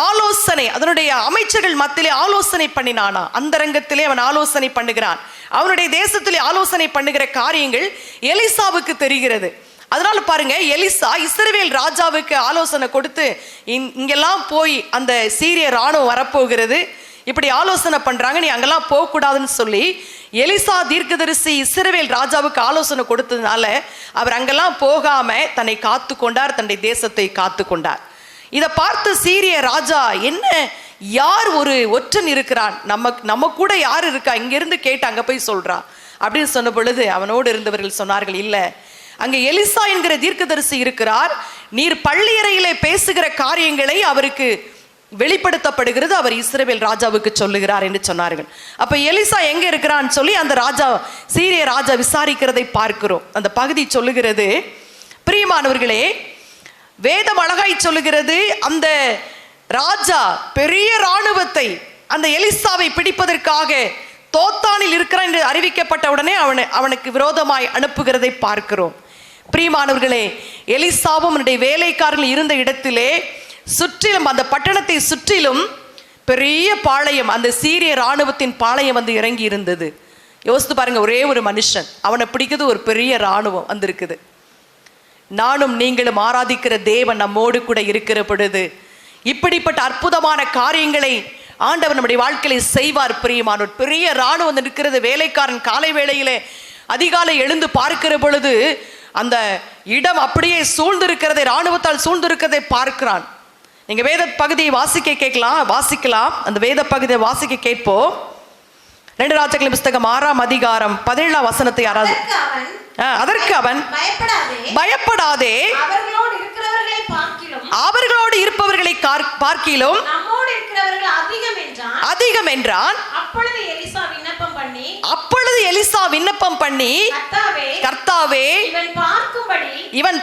ஆலோசனை, அதனுடைய அமைச்சர்கள் மத்தியிலே ஆலோசனை பண்ணினானா. அந்த ரங்கத்திலே அவன் ஆலோசனை பண்ணுகிறான். அவனுடைய தேசத்திலே ஆலோசனை பண்ணுகிற காரியங்கள் எலிசாவுக்கு தெரிகிறது. அதனால பாருங்க, எலிசா இஸ்ரவேல் ராஜாவுக்கு ஆலோசனை கொடுத்து, இங்கெல்லாம் போய் அந்த சீரிய ராணுவம் வரப்போகிறது, இப்படி ஆலோசனை பண்றாங்க, நீ அங்கெல்லாம் போக கூடாதுன்னு சொல்லி எலிசா தீர்க்கதரிசி இஸ்ரவேல் ராஜாவுக்கு ஆலோசனை கொடுத்ததுனால அவர் அங்கெல்லாம் போகாம தன்னை காத்து கொண்டார், தன்னுடைய தேசத்தை காத்து கொண்டார். இதை பார்த்து சீரிய ராஜா, என்ன யார் ஒரு ஒற்றன் இருக்கிறான், நம்ம கூட யார் இருக்கா, இங்கிருந்து கேட்டு அங்க போய் சொல்றா அப்படின்னு சொன்ன பொழுது அவனோடு இருந்தவர்கள் சொன்னார்கள், இல்ல, அங்க எலிசா என்கிற தீர்க்கதரிசி இருக்கிறார், நீர் பள்ளியறையிலே பேசுகிற காரியங்களை அவருக்கு வெளிப்படுத்தப்படுகிறது, அவர் இஸ்ரவேல் ராஜாவுக்கு சொல்லுகிறார் என்று சொன்னார்கள். அப்ப எலிசா எங்க இருக்கிறான்னு சொல்லி அந்த ராஜா, சீரிய ராஜா விசாரிக்கிறதை பார்க்கிறோம். அந்த பகுதி சொல்லுகிறது, பிரியமானவர்களே, வேதம் அழகாய் சொல்லுகிறது, அந்த ராஜா பெரிய இராணுவத்தை அந்த எலிசாவை பிடிப்பதற்காக தோத்தானில் இருக்கிறான் என்று அறிவிக்கப்பட்ட உடனே அவனுக்கு விரோதமாய் அனுப்புகிறதை பார்க்கிறோம். பிரியமானவர்களே, எலிசாவும் அவனுடைய வேலைக்காரர்கள் இருந்த இடத்திலே சுற்றிலும், அந்த பட்டணத்தை சுற்றிலும் பெரிய பாளையம், அந்த சீரிய இராணுவத்தின் பாளையம் வந்து இறங்கி இருந்தது. யோசித்து பாருங்க, ஒரே ஒரு மனுஷன், அவனை பிடிக்கிறது ஒரு பெரிய இராணுவம் வந்திருக்குது. நானும் நீங்களும் ஆராதிக்கிற தேவன் நம்மோடு கூட இருக்கிற பொழுது இப்படிப்பட்ட அற்புதமான காரியங்களை ஆண்டவர் நம்முடைய வாழ்க்கையில செய்வார். பிரியமானோர், பெரிய இராணுவம் இருக்கிறது. வேலைக்காரன் காலை வேளையிலே அதிகாலை எழுந்து பார்க்கிற பொழுது அந்த இடம் அப்படியே சூழ்ந்திருக்கிறதை, இராணுவத்தால் சூழ்ந்திருக்கிறதை பார்க்கிறான். நீங்க வேத பகுதியை வாசிக்கலாம். அந்த வேத பகுதியை வாசிக்க கேட்போம். 2 ராஜாக்களின் புஸ்தகம் 6 அதிகாரம் 17 வசனத்தை யாராவது? அதற்கு அவன், பயப்படாதே, அவர்களோடு இருப்பவர்களை பார்க்கிலும் அதிகம் என்றான். அப்பொழுது எலிசா விண்ணப்பம் பண்ணி, கர்த்தாவே இவன் பார்க்கும்படி இவன்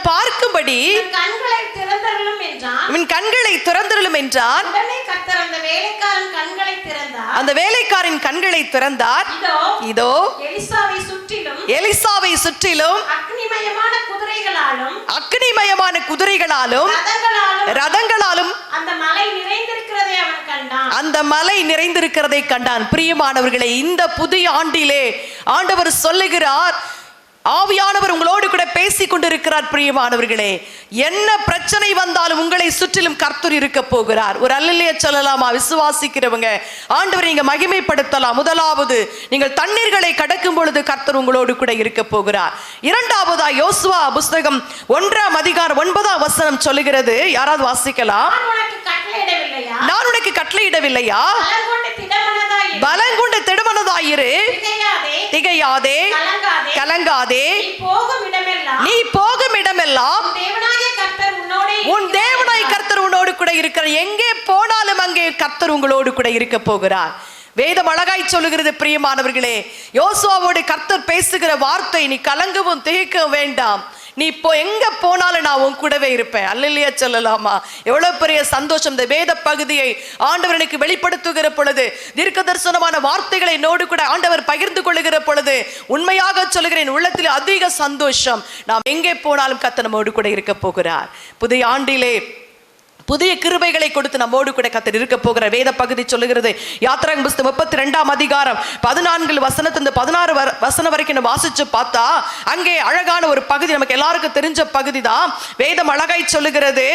கண்களை திறந்தருளும் என்றார். அந்த வேலைக்காரன் கண்களை திறந்தார். இதோ எலிசாவை சுற்றிலும் அக்னிமயமான குதிரைகளாலும் ரதங்களாலும் அந்த மலை நிறைந்திருக்கிறதை கண்டான். பிரியமானவர்களே, இந்த புதிய ஆண்டிலே ஆண்டவர் சொல்லுகிறார், ஆவியானவர் உங்களோடு கூட பேசிக் கொண்டிருக்கிறார். பிரியமானவர்களே, என்ன பிரச்சனை வந்தாலும் உங்களை சுற்றிலும் கர்த்தர் இருக்க போகிறார். ஒரு அல்லேலூயா சொல்லலாமா? விசுவாசிக்கிறவங்க ஆண்டவரை நீங்க மகிமைப்படுத்தலாம். முதலாவது, நீங்கள் தண்ணீர்களை கடக்கும் பொழுது கர்த்தர் உங்களோடு கூட இருக்க போகிறார். இரண்டாவதா, யோசுவா புஸ்தகம் 1ஆம் அதிகாரம் 9ஆம் வசனம் சொல்லுகிறது. யாராவது வாசிக்கலாம்? நான் உனக்கு கட்டளையிடவில்லையா? பலங்கொண்ட திடமனதாயிரு, திகையாதே, கலங்காதே, நீ போகும் இடமெல்லாம் உன் தேவனாய் கர்த்தர் உன்னோடு கூட இருக்கிறார். எங்கே போனாலும் அங்கே கர்த்தர் உங்களோடு கூட இருக்க போகிறார். வேதம் அழகாய் சொல்லுகிறது. பிரியமானவர்களே, யோசுவாவோடு கர்த்தர் பேசுகிற வார்த்தை, நீ கலங்கவும் திகைக்கவும் வேண்டாம், நீ இப்போ எங்க போனாலும் நான் உன் கூடவே இருப்பேன். அல்லேலூயா சொல்லலாமா? எவ்வளவு பெரிய சந்தோஷம்! இந்த வேத பகுதியை ஆண்டவர் எனக்கு வெளிப்படுத்துகிற பொழுது, தீர்க்க தரிசனமான வார்த்தைகளை என்னோடு கூட ஆண்டவர் பகிர்ந்து கொள்ளுகிற பொழுது, உண்மையாக சொல்லுகிறேன், உள்ளத்தில் அதிக சந்தோஷம். நாம் எங்கே போனாலும் கர்த்தர் நம்மோடு கூட இருக்க போகிறார். புதிய ஆண்டிலே புதிய கிருபைகளை கொடுத்து நம்மோடு கூட கர்த்தர் இருக்க போகிற வேத பகுதி சொல்லுகிறது. யாத்திராகமம் புஸ்தகம் 32ஆம் அதிகாரம் 14 வசனத்திலிருந்து 16 வசனம் வரைக்கும் வாசிச்சு பார்த்தா அங்கே அழகான ஒரு பகுதி, நமக்கு எல்லாருக்கும் தெரிஞ்ச பகுதி தான். வேதம் அழகாய் சொல்லுகிறது,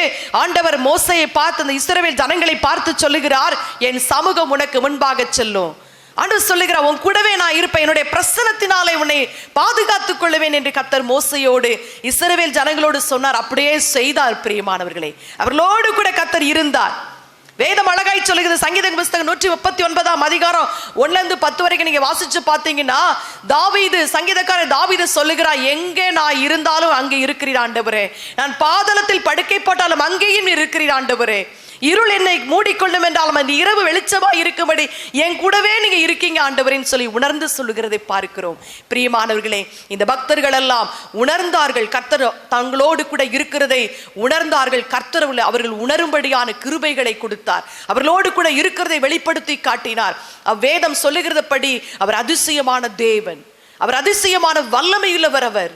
ஆண்டவர் மோசேயை பார்த்து அந்த இஸ்ரவேல் ஜனங்களை பார்த்து சொல்லுகிறார், என் சமூகம் உனக்கு முன்பாக செல்லும். ஆண்டவர் சொல்லுகிறார், உன் கூடவே நான் இருப்பேன், என்னுடைய பிரசன்னத்தினாலே உன்னை பாதுகாத்துக் கொள்ளுவேன் என்று கர்த்தர் மோசேயோடு இஸ்ரவேல் ஜனங்களோடு சொன்னார். அப்படியே செய்தார். பிரியமானவர்களே, அவர்களோடு கூட கர்த்தர் இருந்தார். வேதம் அழகாய் சொல்லுகிறது. சங்கீத புஸ்தகம் 139ஆம் அதிகாரம் 1-10 வரைக்கும் நீங்க வாசிச்சு பார்த்தீங்கன்னா, தாவீது, சங்கீதக்காரர் தாவீது சொல்லுகிறார், எங்கே நான் இருந்தாலும் அங்கே இருக்கிறீர் ஆண்டவரே, நான் பாதாளத்தில் படுக்கை போட்டாலும் அங்கேயும் இருக்கிறீர் ஆண்டவரே, இருள் என்னை மூடிக்கொள்ளும் என்றாலும் அந்த இரவு வெளிச்சமாய் இருக்கும்படி என் கூடவே நீங்க இருக்கீங்க ஆண்டவரேன்னு சொல்லி உணர்ந்து சொல்லுகிறதை பார்க்கிறோம். பிரியமானவர்களே, இந்த பக்தர்கள் எல்லாம் உணர்ந்தார்கள், கர்த்தர் தங்களோடு கூட இருக்கிறதை உணர்ந்தார்கள். கர்த்தர் அவர்கள் உணரும்படியான கிருபைகளை கொடுத்தார், அவர்களோடு கூட இருக்கிறதை வெளிப்படுத்தி காட்டினார். அவ்வேதம் சொல்லுகிறபடி அவர் அதிசயமான தேவன், அவர் அதிசயமான வல்லமையுள்ளவர்,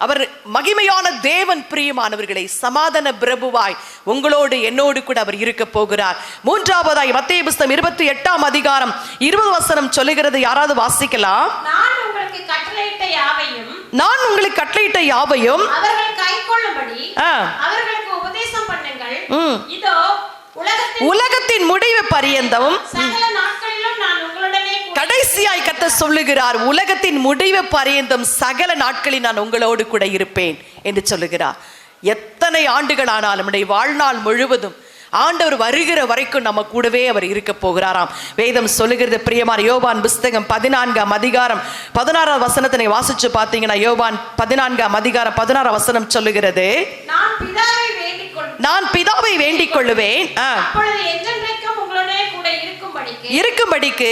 அவர் மகிமையான தேவன். பிரியமானவர்களை, சமாதான பிரபுவாய் உங்களோடு என்னோடு கூட அவர் இருக்க போகிறார். மூன்றாவதாய் மத்தேயு புஸ்தகம் 28ஆம் அதிகாரம் 20 வசனம் சொல்லுகிறது. யாராவது வாசிக்கலாம்? நான் உங்களுக்கு கட்டளையிட்ட யாவையும் அவர்கள் கைக்கொள்ளும்படி அவர்களுக்கு உபதேசம் பண்ணுங்கள். இதோ உலகத்தின் முடிவு பரியந்தம் கடைசியாய் கர்த்தர் சொல்லுகிறார், உலகத்தின் முடிவு பரியந்தம் சகல நாட்களில் நான் உங்களோடு கூட இருப்பேன் என்று சொல்லுகிறார். எத்தனை ஆண்டுகள் ஆனாலும் நம்முடைய வாழ்நாள் முழுவதும் ஆண்டவர் வருகிற வரைக்கும் நம்ம கூடவே அவர் இருக்க போகிறாராம். வேதம் சொல்லுகிறது. பிரியமான யோவான் புஸ்தகம் 14ஆம் அதிகாரம் 16ஆம் வசனத்தை வாசிச்சு பார்த்தீங்கன்னா, யோவான் 14ஆம் அதிகாரம் 16ஆம் வசனம் சொல்லுகிறது, நான் பிதாவை வேண்டிக் கொள்ளுவேன் இருக்கும்படிக்கு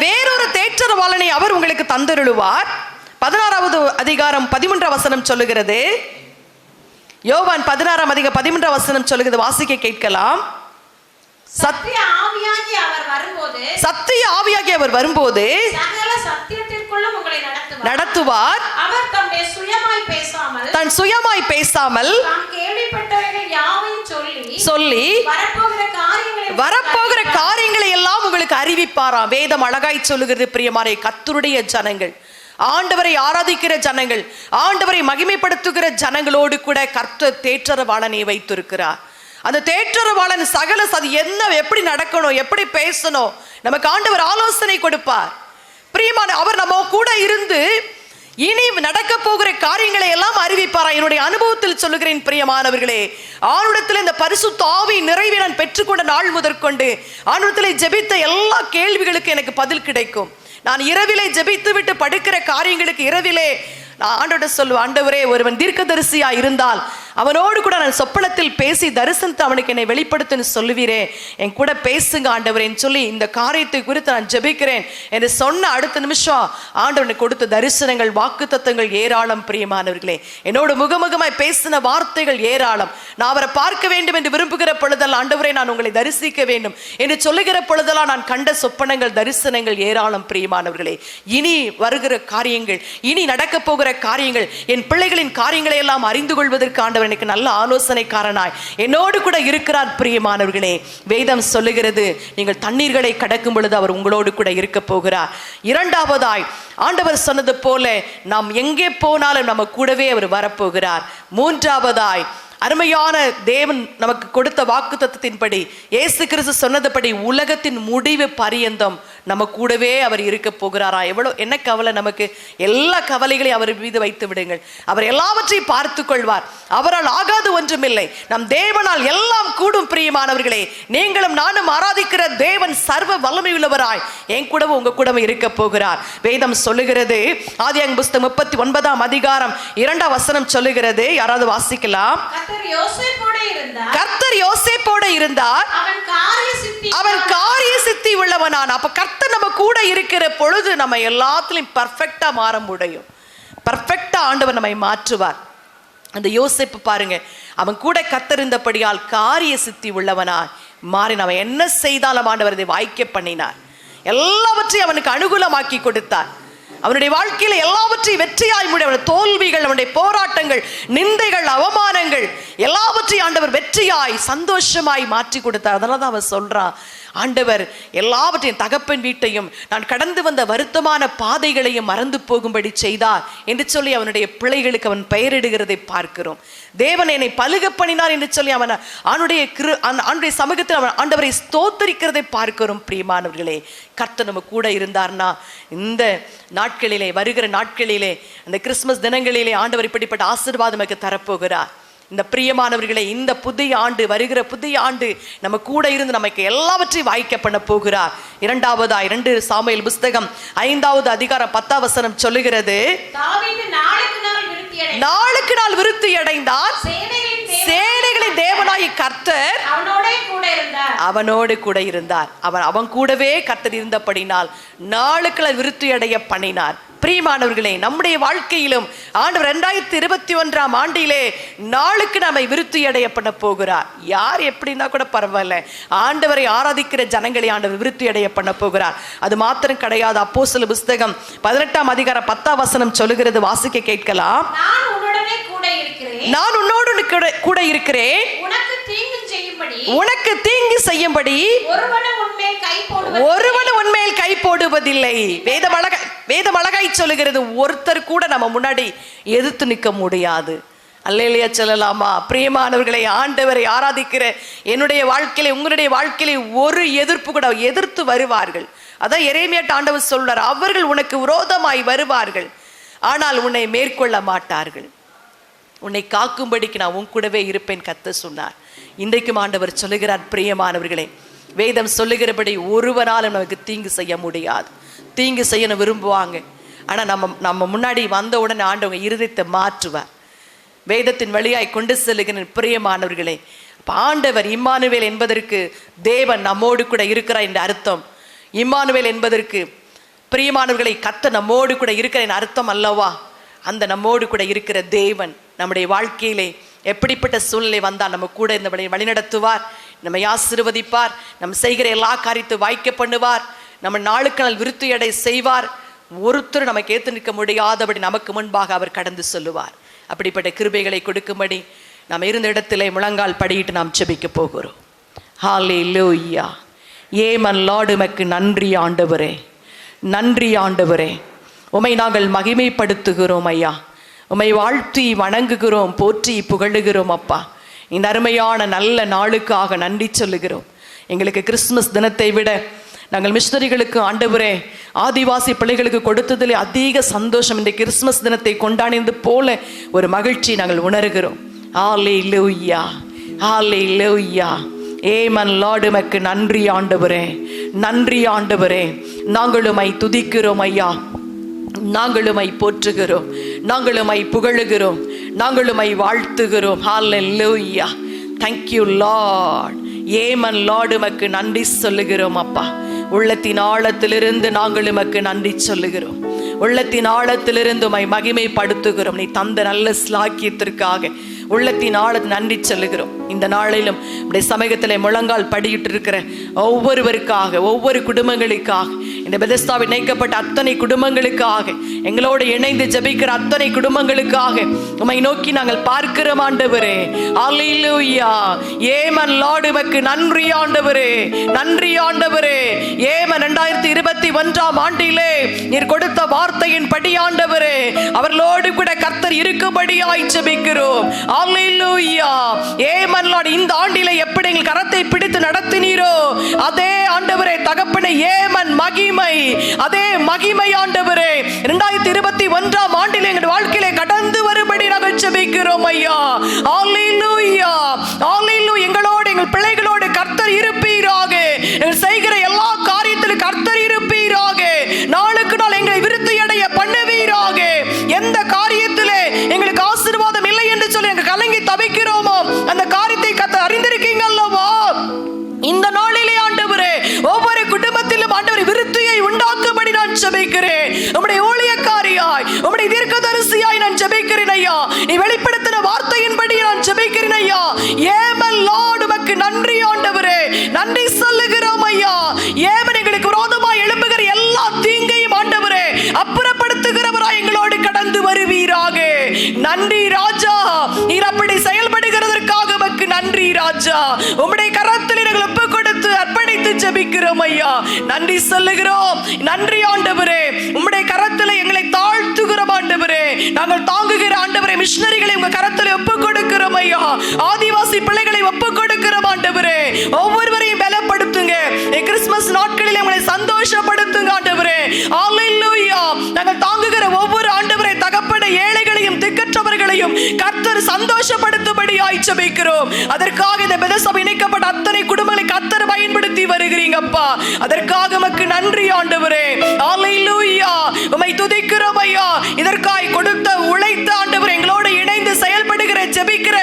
வேறொரு தேற்றரவாளனை அவர் உங்களுக்கு தந்தருளுவார். 16ஆவது அதிகாரம் 13ஆம் வசனம் சொல்லுகிறது. யோவான் 16ஆம் அதிகாரம் 13ஆம் வசனம் சொல்லுகிறது. வாசிக்க கேட்கலாம். சத்திய ஆவியாகி அவர் வரும்போது நடத்துவார். அவர் தன் சுயமாய் பேசாமல் சொல்லி வரப்போகிற காரியங்களை எல்லாம் உங்களுக்கு அறிவிப்பாராம். வேதம் அழகாய் சொல்லுகிறது. பிரியமானே, கர்த்தருடைய ஜனங்கள், ஆண்டவரை ஆராதிக்கிற ஜனங்கள், ஆண்டவரை மகிமைப்படுத்துகிற ஜனங்களோடு கூட கர்த்தர் தேற்றரவாளனை வைத்திருக்கிறார். அந்த தேற்றரவாளன் சகல என்ன எப்படி நடக்கணும், எப்படி பேசணும், நமக்கு ஆண்டவர் ஆலோசனை கொடுப்பார். பிரியமான, அவர் நம்ம கூட இருந்து இனி நடக்க போகிற காரியங்களை எல்லாம் அறிவிப்பாரா. என்னுடைய அனுபவத்தில் சொல்லுகிறேன் பிரியமானவர்களே, ஆண்டவரிடத்தில் இந்த பரிசுத்த ஆவி நிறைவை நான் பெற்றுக்கொண்ட நாள் முதற்கொண்டு ஆண்டவரிடத்தில் ஜெபித்த எல்லா கேள்விகளுக்கு எனக்கு பதில் கிடைக்கும். நான் இரவிலே ஜெபித்து விட்டு படுக்கிற காரியங்களுக்கு இரவிலே நான் ஆண்டவரிடம் சொல்லுவேன், ஆண்டவரே, ஒருவன் தீர்க்கதரிசியா இருந்தால் அவனோடு கூட நான் சொப்பனத்தில் பேசி தரிசனத்தை அவனுக்கு என்னை வெளிப்படுத்துன்னு சொல்லுவீரே, என் கூட பேசுங்க ஆண்டவரேன்னு சொல்லி இந்த காரியத்தை குறித்து நான் ஜெபிக்கிறேன் என்று சொன்ன அடுத்த நிமிஷம் ஆண்டவனுக்கு கொடுத்த தரிசனங்கள், வாக்குத்தத்தங்கள் ஏராளம். பிரியமானவர்களே, என்னோடு முகமுகமாய் பேசின வார்த்தைகள் ஏராளம். நான் அவரை பார்க்க வேண்டும் என்று விரும்புகிற பொழுதெல்லாம் ஆண்டவரே நான் உங்களை தரிசிக்க வேண்டும் என்று சொல்லுகிற பொழுதெல்லாம் நான் கண்ட சொப்பனங்கள், தரிசனங்கள் ஏராளம். பிரியமானவர்களே, இனி வருகிற காரியங்கள், இனி நடக்க போகிற காரியங்கள், என் பிள்ளைகளின் காரியங்களை எல்லாம் அறிந்து கொள்வதற்கு ஆண்டவர் எனக்கு நல்ல ஆலோசனைக்காரனாய் என்னோடு கூட இருக்கிறார். பிரியமானவர்களே, வேதம் சொல்லுகிறது, நீங்கள் தண்ணீர்களை கடக்கும் பொழுது அவர் உங்களோடு கூட இருக்க போகிறார். இரண்டாவதாய் ஆண்டவர் சொன்னது போல நாம் எங்கே போனாலும் நம்ம கூடவே அவர் வரப்போகிறார். மூன்றாவதாய் அருமையான தேவன் நமக்கு கொடுத்த வாக்குத்தத்தத்தின்படி இயேசு கிறிஸ்து சொன்னதுபடி உலகத்தின் முடிவு பரியந்தம் நம்ம கூடவே அவர் இருக்க போகிறாரா? என்ன கவலை நமக்கு? எல்லா கவலைகளையும் அவர் மீது வைத்து விடுங்கள். அவர் எல்லாவற்றையும் பார்த்து கொள்வார். அவரால் ஆகாது ஒன்றுமில்லை. நம் தேவனால் எல்லாம் கூடும். பிரியமானவர்களே, நீங்களும் நானும் ஆராதிக்கிற தேவன் சர்வ வல்லமை உள்ளவராய் என் கூடவும் உங்க கூடவும் இருக்க போகிறார். வேதம் சொல்லுகிறது, ஆதியாகமம் புத்தகம் 39ஆம் அதிகாரம் 2ஆம் வசனம் சொல்லுகிறது. யாராவது வாசிக்கலாம்? கர்த்தர் யோசேப்போடு இருந்தார், அவன் காரிய சித்தி உள்ளவனான். அப்ப கர்த்தர் நம்ம கூட இருக்கிற பொழுது நம்ம எல்லாத்திலும் பர்ஃபெக்டா மாற முடியும். பர்ஃபெக்டா ஆண்டவர் நம்மை மாற்றுவார். அந்த யோசேப்பு பாருங்க, அவன் கூட கர்த்தர் இருந்தபடியால் காரிய சித்தி உள்ளவனான் மாறின. அவன் என்ன செய்தாலும் ஆண்டவர் இதை வாய்க்க பண்ணினார். எல்லாவற்றையும் அவனுக்கு அனுகூலமாக்கி கொடுத்தார். அவனுடைய வாழ்க்கையில எல்லாவற்றையும் வெற்றியாய் முடியும். அவனுடைய தோல்விகள், அவனுடைய போராட்டங்கள், நிந்தைகள், அவமானங்கள் எல்லாவற்றையும் ஆண்டவர் வெற்றியாய் சந்தோஷமாய் மாற்றி கொடுத்தார். அதனால தான் அவன் சொல்றான், ஆண்டவர் எல்லாவற்றையும், தகப்பன் வீட்டையும், நான் கடந்து வந்த வருத்தமான பாதைகளையும் மறந்து போகும்படி செய்தார் என்று சொல்லி அவனுடைய பிள்ளைகளுக்கு அவன் பெயரிடுகிறதை பார்க்கிறோம். தேவன் என்னை பலுக பண்ணினார் என்று சொல்லி அவன் அவனுடைய சமூகத்தில் அவன் ஆண்டவரை ஸ்தோத்தரிக்கிறதை பார்க்கிறோம். பிரியமானவர்களே, கர்த்தர் நம்ம கூட இருந்தார்னா இந்த நாட்களிலே, வருகிற நாட்களிலே, அந்த கிறிஸ்துமஸ் தினங்களிலே ஆண்டவர் இப்படிப்பட்ட ஆசீர்வாதம் நமக்கு தரப்போகிறார். இந்த பிரியமானவர்களே, இந்த புதிய ஆண்டு, வருகிற புதிய ஆண்டு நம்ம கூட இருந்து நமக்கு எல்லாவற்றையும் வாய்க்க பண்ண போகிறார். இரண்டாவதா 2 சாமுவேல் புத்தகம் 5ஆவது அதிகாரம் 10ஆம் வசனம் சொல்லுகிறது, நாளுக்கு நாள் விருத்தி அடைந்தார், சேனைகளின் தேவனாகிய கர்த்தர் அவனோடு கூட இருந்தார். அவன் கூடவே கர்த்தர் இருந்தபடினால் நாளுக்கு நாள் விருத்தி அடைய பண்ணினார். பிரியமானவர்களே, நம்முடைய வாழ்க்கையிலும் ஆண்டவர் 2021ஆம் ஆண்டிலே நாளுக்கு நம்மை விருத்தி அடைய பண்ண போகிறார். யார் எப்படின்னா கூட பரவாயில்ல, ஆண்டவரை ஆராதிக்கிற ஜனங்களை ஆண்டவர் விருத்தி அடைய பண்ண போகிறார். அது மாத்திரம் கிடையாது. அப்போஸ்தலர் புத்தகம் 18ஆம் அதிகாரம் 10ஆம் வசனம் சொல்லுகிறது, வாசிக்க கேட்கலாம். நான் உன்னோடு கூட இருக்கிறேன், உனக்கு தீங்கு செய்யும்படி ஒருவனும் உன்மேல் கை போடுவதில்லை. வேதம் அழகாய் சொல்லுகிறது, ஒருத்தர் கூட நம்ம முன்னாடி எதிர்த்து நிற்க முடியாது. அல்லேலூயா சொல்லலாமா? பிரியமானவர்களை, ஆண்டவரை ஆராதிக்கிற என்னுடைய வாழ்க்கையில, உங்களுடைய வாழ்க்கையில ஒரு எதிர்ப்பு கூட எதிர்த்து வருவார்கள். அதான் எரேமியாட்ட ஆண்டவர் சொல்றார், அவர்கள் உனக்கு விரோதமாய் வருவார்கள், ஆனால் உன்னை மேற்கொள்ள மாட்டார்கள். உன்னை காக்கும்படிக்கு நான் உன் கூடவே இருப்பேன் கர்த்தர் சொன்னார். இன்றைக்கும் ஆண்டவர் சொல்லுகிறார், பிரியமானவர்களே, வேதம் சொல்லுகிறபடி ஒருவராலும் நமக்கு தீங்கு செய்ய முடியாது. தீங்கு செய்யணும் விரும்புவாங்க, ஆனால் நம்ம முன்னாடி வந்த உடனே ஆண்டவங்க இருதயத்தை மாற்றுவார். வேதத்தின் வழியாய் கொண்டு செல்லுகிற பிரியமானவர்களே, ஆண்டவர் இம்மானுவேல் என்பதற்கு தேவன் நம்மோடு கூட இருக்கிறார் என்ற அர்த்தம். இம்மானுவேல் என்பதற்கு பிரியமானவர்களை, கர்த்தர் நம்மோடு கூட இருக்கிற அர்த்தம் அல்லவா? அந்த நம்மோடு கூட இருக்கிற தேவன் நம்முடைய வாழ்க்கையிலே எப்படிப்பட்ட சூழ்நிலை வந்தால் நம்ம கூட இந்த வழிநடத்துவார், நம்மை ஆசீர்வதிப்பார், நம்ம செய்கிற எல்லா காரியத்தை வாய்க்க பண்ணுவார், நம்ம நாளுக்கு நாள் விருத்தி அடை செய்வார். ஒருத்தர் நமக்கு ஏற்று நிற்க முடியாதபடி நமக்கு முன்பாக அவர் கடந்து சொல்லுவார். அப்படிப்பட்ட கிருபைகளை கொடுக்கும்படி நாம் இருந்த இடத்திலே முழங்கால் படியிட்டு நாம் ஜெபிக்க போகிறோம். ஹல்லேலூயா. ஏமன் லார்ட், உமக்கு நன்றி ஆண்டவரே, நன்றி ஆண்டவரே. உம்மை நாங்கள் மகிமைப்படுத்துகிறோம் ஐயா. உம்மை வாழ்த்தி வணங்குகிறோம், போற்றி புகழுகிறோம் அப்பா. இந்த அருமையான நல்ல நாளுக்காக நன்றி சொல்லுகிறோம். எங்களுக்கு கிறிஸ்துமஸ் தினத்தை விட நாங்கள் மிஷனரிகளுக்கு ஆண்டவரே, ஆதிவாசி பிள்ளைகளுக்கு கொடுத்ததிலே அதிக சந்தோஷம் இந்த கிறிஸ்துமஸ் தினத்தை கொண்டாடினது போல ஒரு மகிழ்ச்சி நாங்கள் உணர்கிறோம். ஹல்லேலூயா, ஹல்லேலூயா. ஏமன் லார்ட், உமக்கு நன்றி ஆண்டவரே, நன்றி ஆண்டவரே. நாங்களுமை துதிக்கிறோம் ஐயா, நாங்களுமை போற்றுகிறோம், நாங்களுமை புகழுகிறோம், நாங்கள் உம்மை வாழ்த்துகிறோம். ஹல்லேலூயா. Thank you Lord. Yemen Lord, உமக்கு நன்றி சொல்லுகிறோம் அப்பா. உள்ளத்தின் ஆழத்திலிருந்து நாங்கள் உமக்கு நன்றி சொல்லுகிறோம். உள்ளத்தின் ஆழத்திலிருந்து உம்மை மகிமைப்படுத்துகிறோம். நீ தந்த நல்ல ஸ்லாக்கியத்திற்காக உள்ளத்தின் ஆழத்தில் நன்றி சொல்லுகிறோம். இந்த நாளிலும் உடைய சமூகத்திலே முழங்கால் படியிட்டு இருக்கிற ஒவ்வொருவருக்காக, ஒவ்வொரு குடும்பங்களுக்காக, இந்த பெதஸ்தாவில் இணைக்கப்பட்ட அத்தனை குடும்பங்களுக்காக, எங்களோடு இணைந்து ஜெபிக்கிற அத்தனை குடும்பங்களுக்காக உம்மை நோக்கி நாங்கள் பார்க்கிறோம் ஆண்டவரே. அல்லேலூயா. ஏமன் லார்ட், உமக்கு நன்றி ஆண்டவரே, நன்றி ஆண்டவரே. ஏமன் 2021ஆம் ஆண்டிலே நீர் கொடுத்த வார்த்தையின் படி ஆண்டவரே, அவர்களோடு கூட கர்த்தர் இருக்கும்படியாய் ஜெபிக்கிறோம். அல்லேலூயா. ஏமன் லார்ட், இந்த ஆண்டிலே எப்படி எங்கள் கரத்தை பிடித்து நடத்தினீரோ அதே ஆண்டவரே தகப்பனே, ஏமன் மகிமை, அதே மகிமை ஆண்டவரே 2021ஆம் ஆண்டிலே எங்கள் வாழ்க்கையிலே கடந்து வரும்படி நாங்கள் ஜெபிக்கிறோம் ஐயா. அல்லேலூயா. அல்லேலூயா. எங்களோடு, எங்கள் பிள்ளைகளோடு கர்த்தர் இருப்பீராக. எங்கள் செய்கிற எல்லா காரியத்திலும் கர்த்தர் இருப்பீராக. நாளுக்கு நாள் எங்களை விருத்தி அடைய பண்ணுவீராக. எந்த காரியத்திலே எங்களுக்கு ஆசீர்வாதம் இல்லை என்று சொல்லி எங்கள் கலங்கி தவிக்கிறோமோ அந்த காரியத்தை கர்த்தர் அறிந்திருக்கீங்க அல்லவா? இந்த நாளிலே ஆண்டவரே, ஒவ்வொரு குடும்பத்திலும் ஆண்டவரே விருத்தியை உண்டாக்கும்படி நான் ஜெபிக்கிறேன். உம்முடைய ஊழியக்காரியாய், உம்முடைய தீர்க்கதரிசியாய் நான் ஜெபிக்கிறேன் ஐயா. நீ வெளிப்படுத்தின வார்த்தையின்படி நான் ஜெபிக்கிறேன் ஐயா. ஏமன் லார்ட், உமக்கு நன்றி ஆண்டவரே, நன்றி சொல்லுகிறோம் ஐயா. ஏமன் எங்களுக்கு விரோதமாய் எழும்புகிற எல்லா தீங்கையும் ஆண்டவரே அப்புறப்படுத்துகிறவராய் எங்களோடு கடந்து வருவீராக. நன்றி ராஜா. நீர் அப்படி செயல்படுகிறதற்காக உமக்கு நன்றி ராஜா. உம்முடைய கரத்தில் எங்களை ஒப்பு கொடுத்து அர்ப்பணித்து ஜெபிக்கிறோம் ஐயா. நன்றி சொல்லுகிறோம். நன்றி ஆண்டவரே. உம்முடைய கரத்தில் எங்களை தாழ்த்துகிறோம் ஆண்டவரே. நாங்கள் தாங்குகிற ஆண்டவரே மிஷனரிகளை உங்க கரத்தில் ஒப்பு கொடுக்கிறோம் ஐயா. ஆதிவாசி பிள்ளைகளை ஒப்பு கொடுக்கிறோம் ஆண்டவரே. ஒவ்வொருவரையும் பலப்படுத்துங்க. கிறிஸ்துமஸ் நாட்களில் உங்களை சந்தோஷப்படுத்துங்க ஆண்டவரே. அல்லேலூயா. நாங்கள் தாங்குகிற ஒவ்வொரு ஆண்டவரே தகப்பன ஏழைகளையும் திக்கற்றவர்களையும் கர்த்தர் சந்தோஷப்படுத்தும்படியாய் ஜெபிக்கிறோம். அதற்காக இந்த பெதஸ்தா இணைக்கப்பட்ட அத்தனை குடும்பங்களை கர்த்தர் பயன்படுத்தி வருகிறீங்கப்பா. அதற்காக உமக்கு நன்றி ஆண்டவரே. அல்லேலூயா. உம்மை துதிக்கிறோம் ஐயா. இதற்காய் கொடுத்த உழைத்த ஆண்டவரே, எங்களோடு இணைந்து செயல்படுகிற ஜெபிக்கிற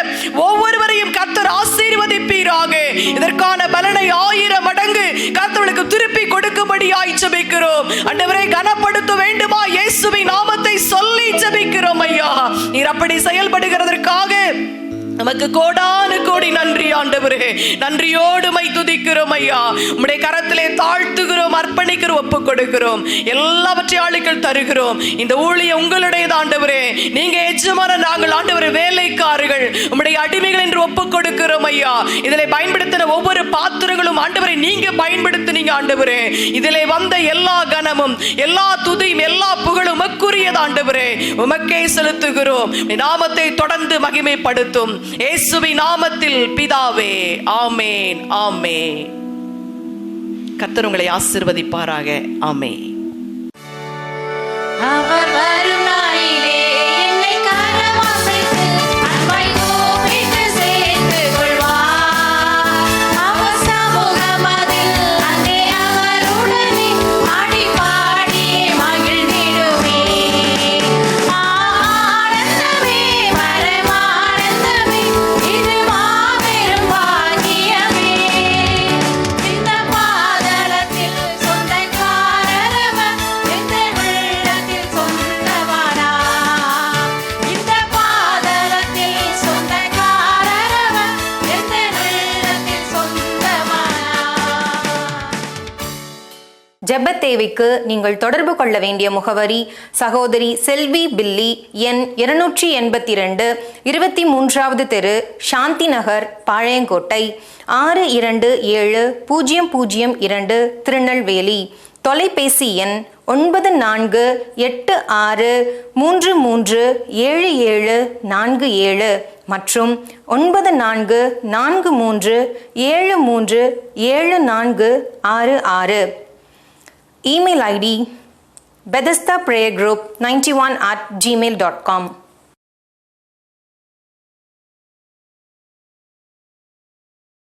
ஒவ்வொருவரையும் கர்த்தர் ஆசீர்வதிப்பீராக. இதற்கான பலனை 1000 மடங்கு கர்த்தருக்கு திருப்பி கொடுக்கும்படியாய் ஜெபிக்கிறோம் ஆண்டவரே. கனப்படுத்த வேண்டுமா இயேசுவின் நாமத்தை சொல்லி ஜெபிக்கிறோம் ஐயா. நீர் அப்படி செயல்படுகிறதற்காக நமக்கு கோடானு கோடி நன்றி ஆண்டவரே. நன்றியோடு மை துதிக்கிறோம் ஐயா. உம்முடைய கரத்திலே தாழ்த்துகிறோம், அர்ப்பணிக்கிறோம், ஒப்பு கொடுக்கிறோம். எல்லாவற்றையும் ஆளுக்கள் தருகிறோம். இந்த ஊழியம் உங்களுடையது ஆண்டவரே. நீங்க எஜமான, நாங்கள் ஆண்டவரே வேலைக்காரர்கள், உம்முடைய அடிமைகள் என்று ஒப்பு கொடுக்கிறோம் ஐயா. இதிலே பயன்படுத்தின ஒவ்வொரு பாத்திரங்களும் ஆண்டவரை நீங்க பயன்படுத்தினீங்க ஆண்டவரே. இதிலே வந்த எல்லா கனமும், எல்லா துதியும், எல்லா புகழும் உமக்குரியது ஆண்டவரே. உமக்கே செலுத்துகிறோம். நாமத்தை தொடர்ந்து மகிமைப்படுத்தும் இயேசுவின் நாமத்தில் பிதாவே. ஆமென், ஆமென். கர்த்தர் உங்களை ஆசீர்வதிப்பாராக. ஆமென். அவர் வரும் நாளிலே என்னை கரவாசைத்து அன்பை கூப்பிட்டு சேர்த்து கொள்வார். அவர் சமூகமதில் அங்கே அவருடனே ஆடி பாடி மகிழ்ந்திடுவே. ஆனந்தமே, பரமானந்தமே, இது மாபெரும் பாக்கியமே. இந்த பாதலத்தில் சொந்தக்காரரவர், இந்த உள்ளத்தில் சொந்தவானா. இந்த பாதலத்தில் சொந்தக்காரரவர், இந்த உள்ளத்தில் சொந்தவானா. ஜெப தேவைக்கு நீங்கள் தொடர்பு கொள்ள வேண்டிய முகவரி: சகோதரி செல்வி பில்லி, எண் 282, 23வது தெரு, சாந்தி நகர், பாளையங்கோட்டை 627002, திருநெல்வேலி. தொலைபேசி எண் 9486337747 மற்றும் 9443737466. Email ID: BethesdaPrayerGroup91@gmail.com.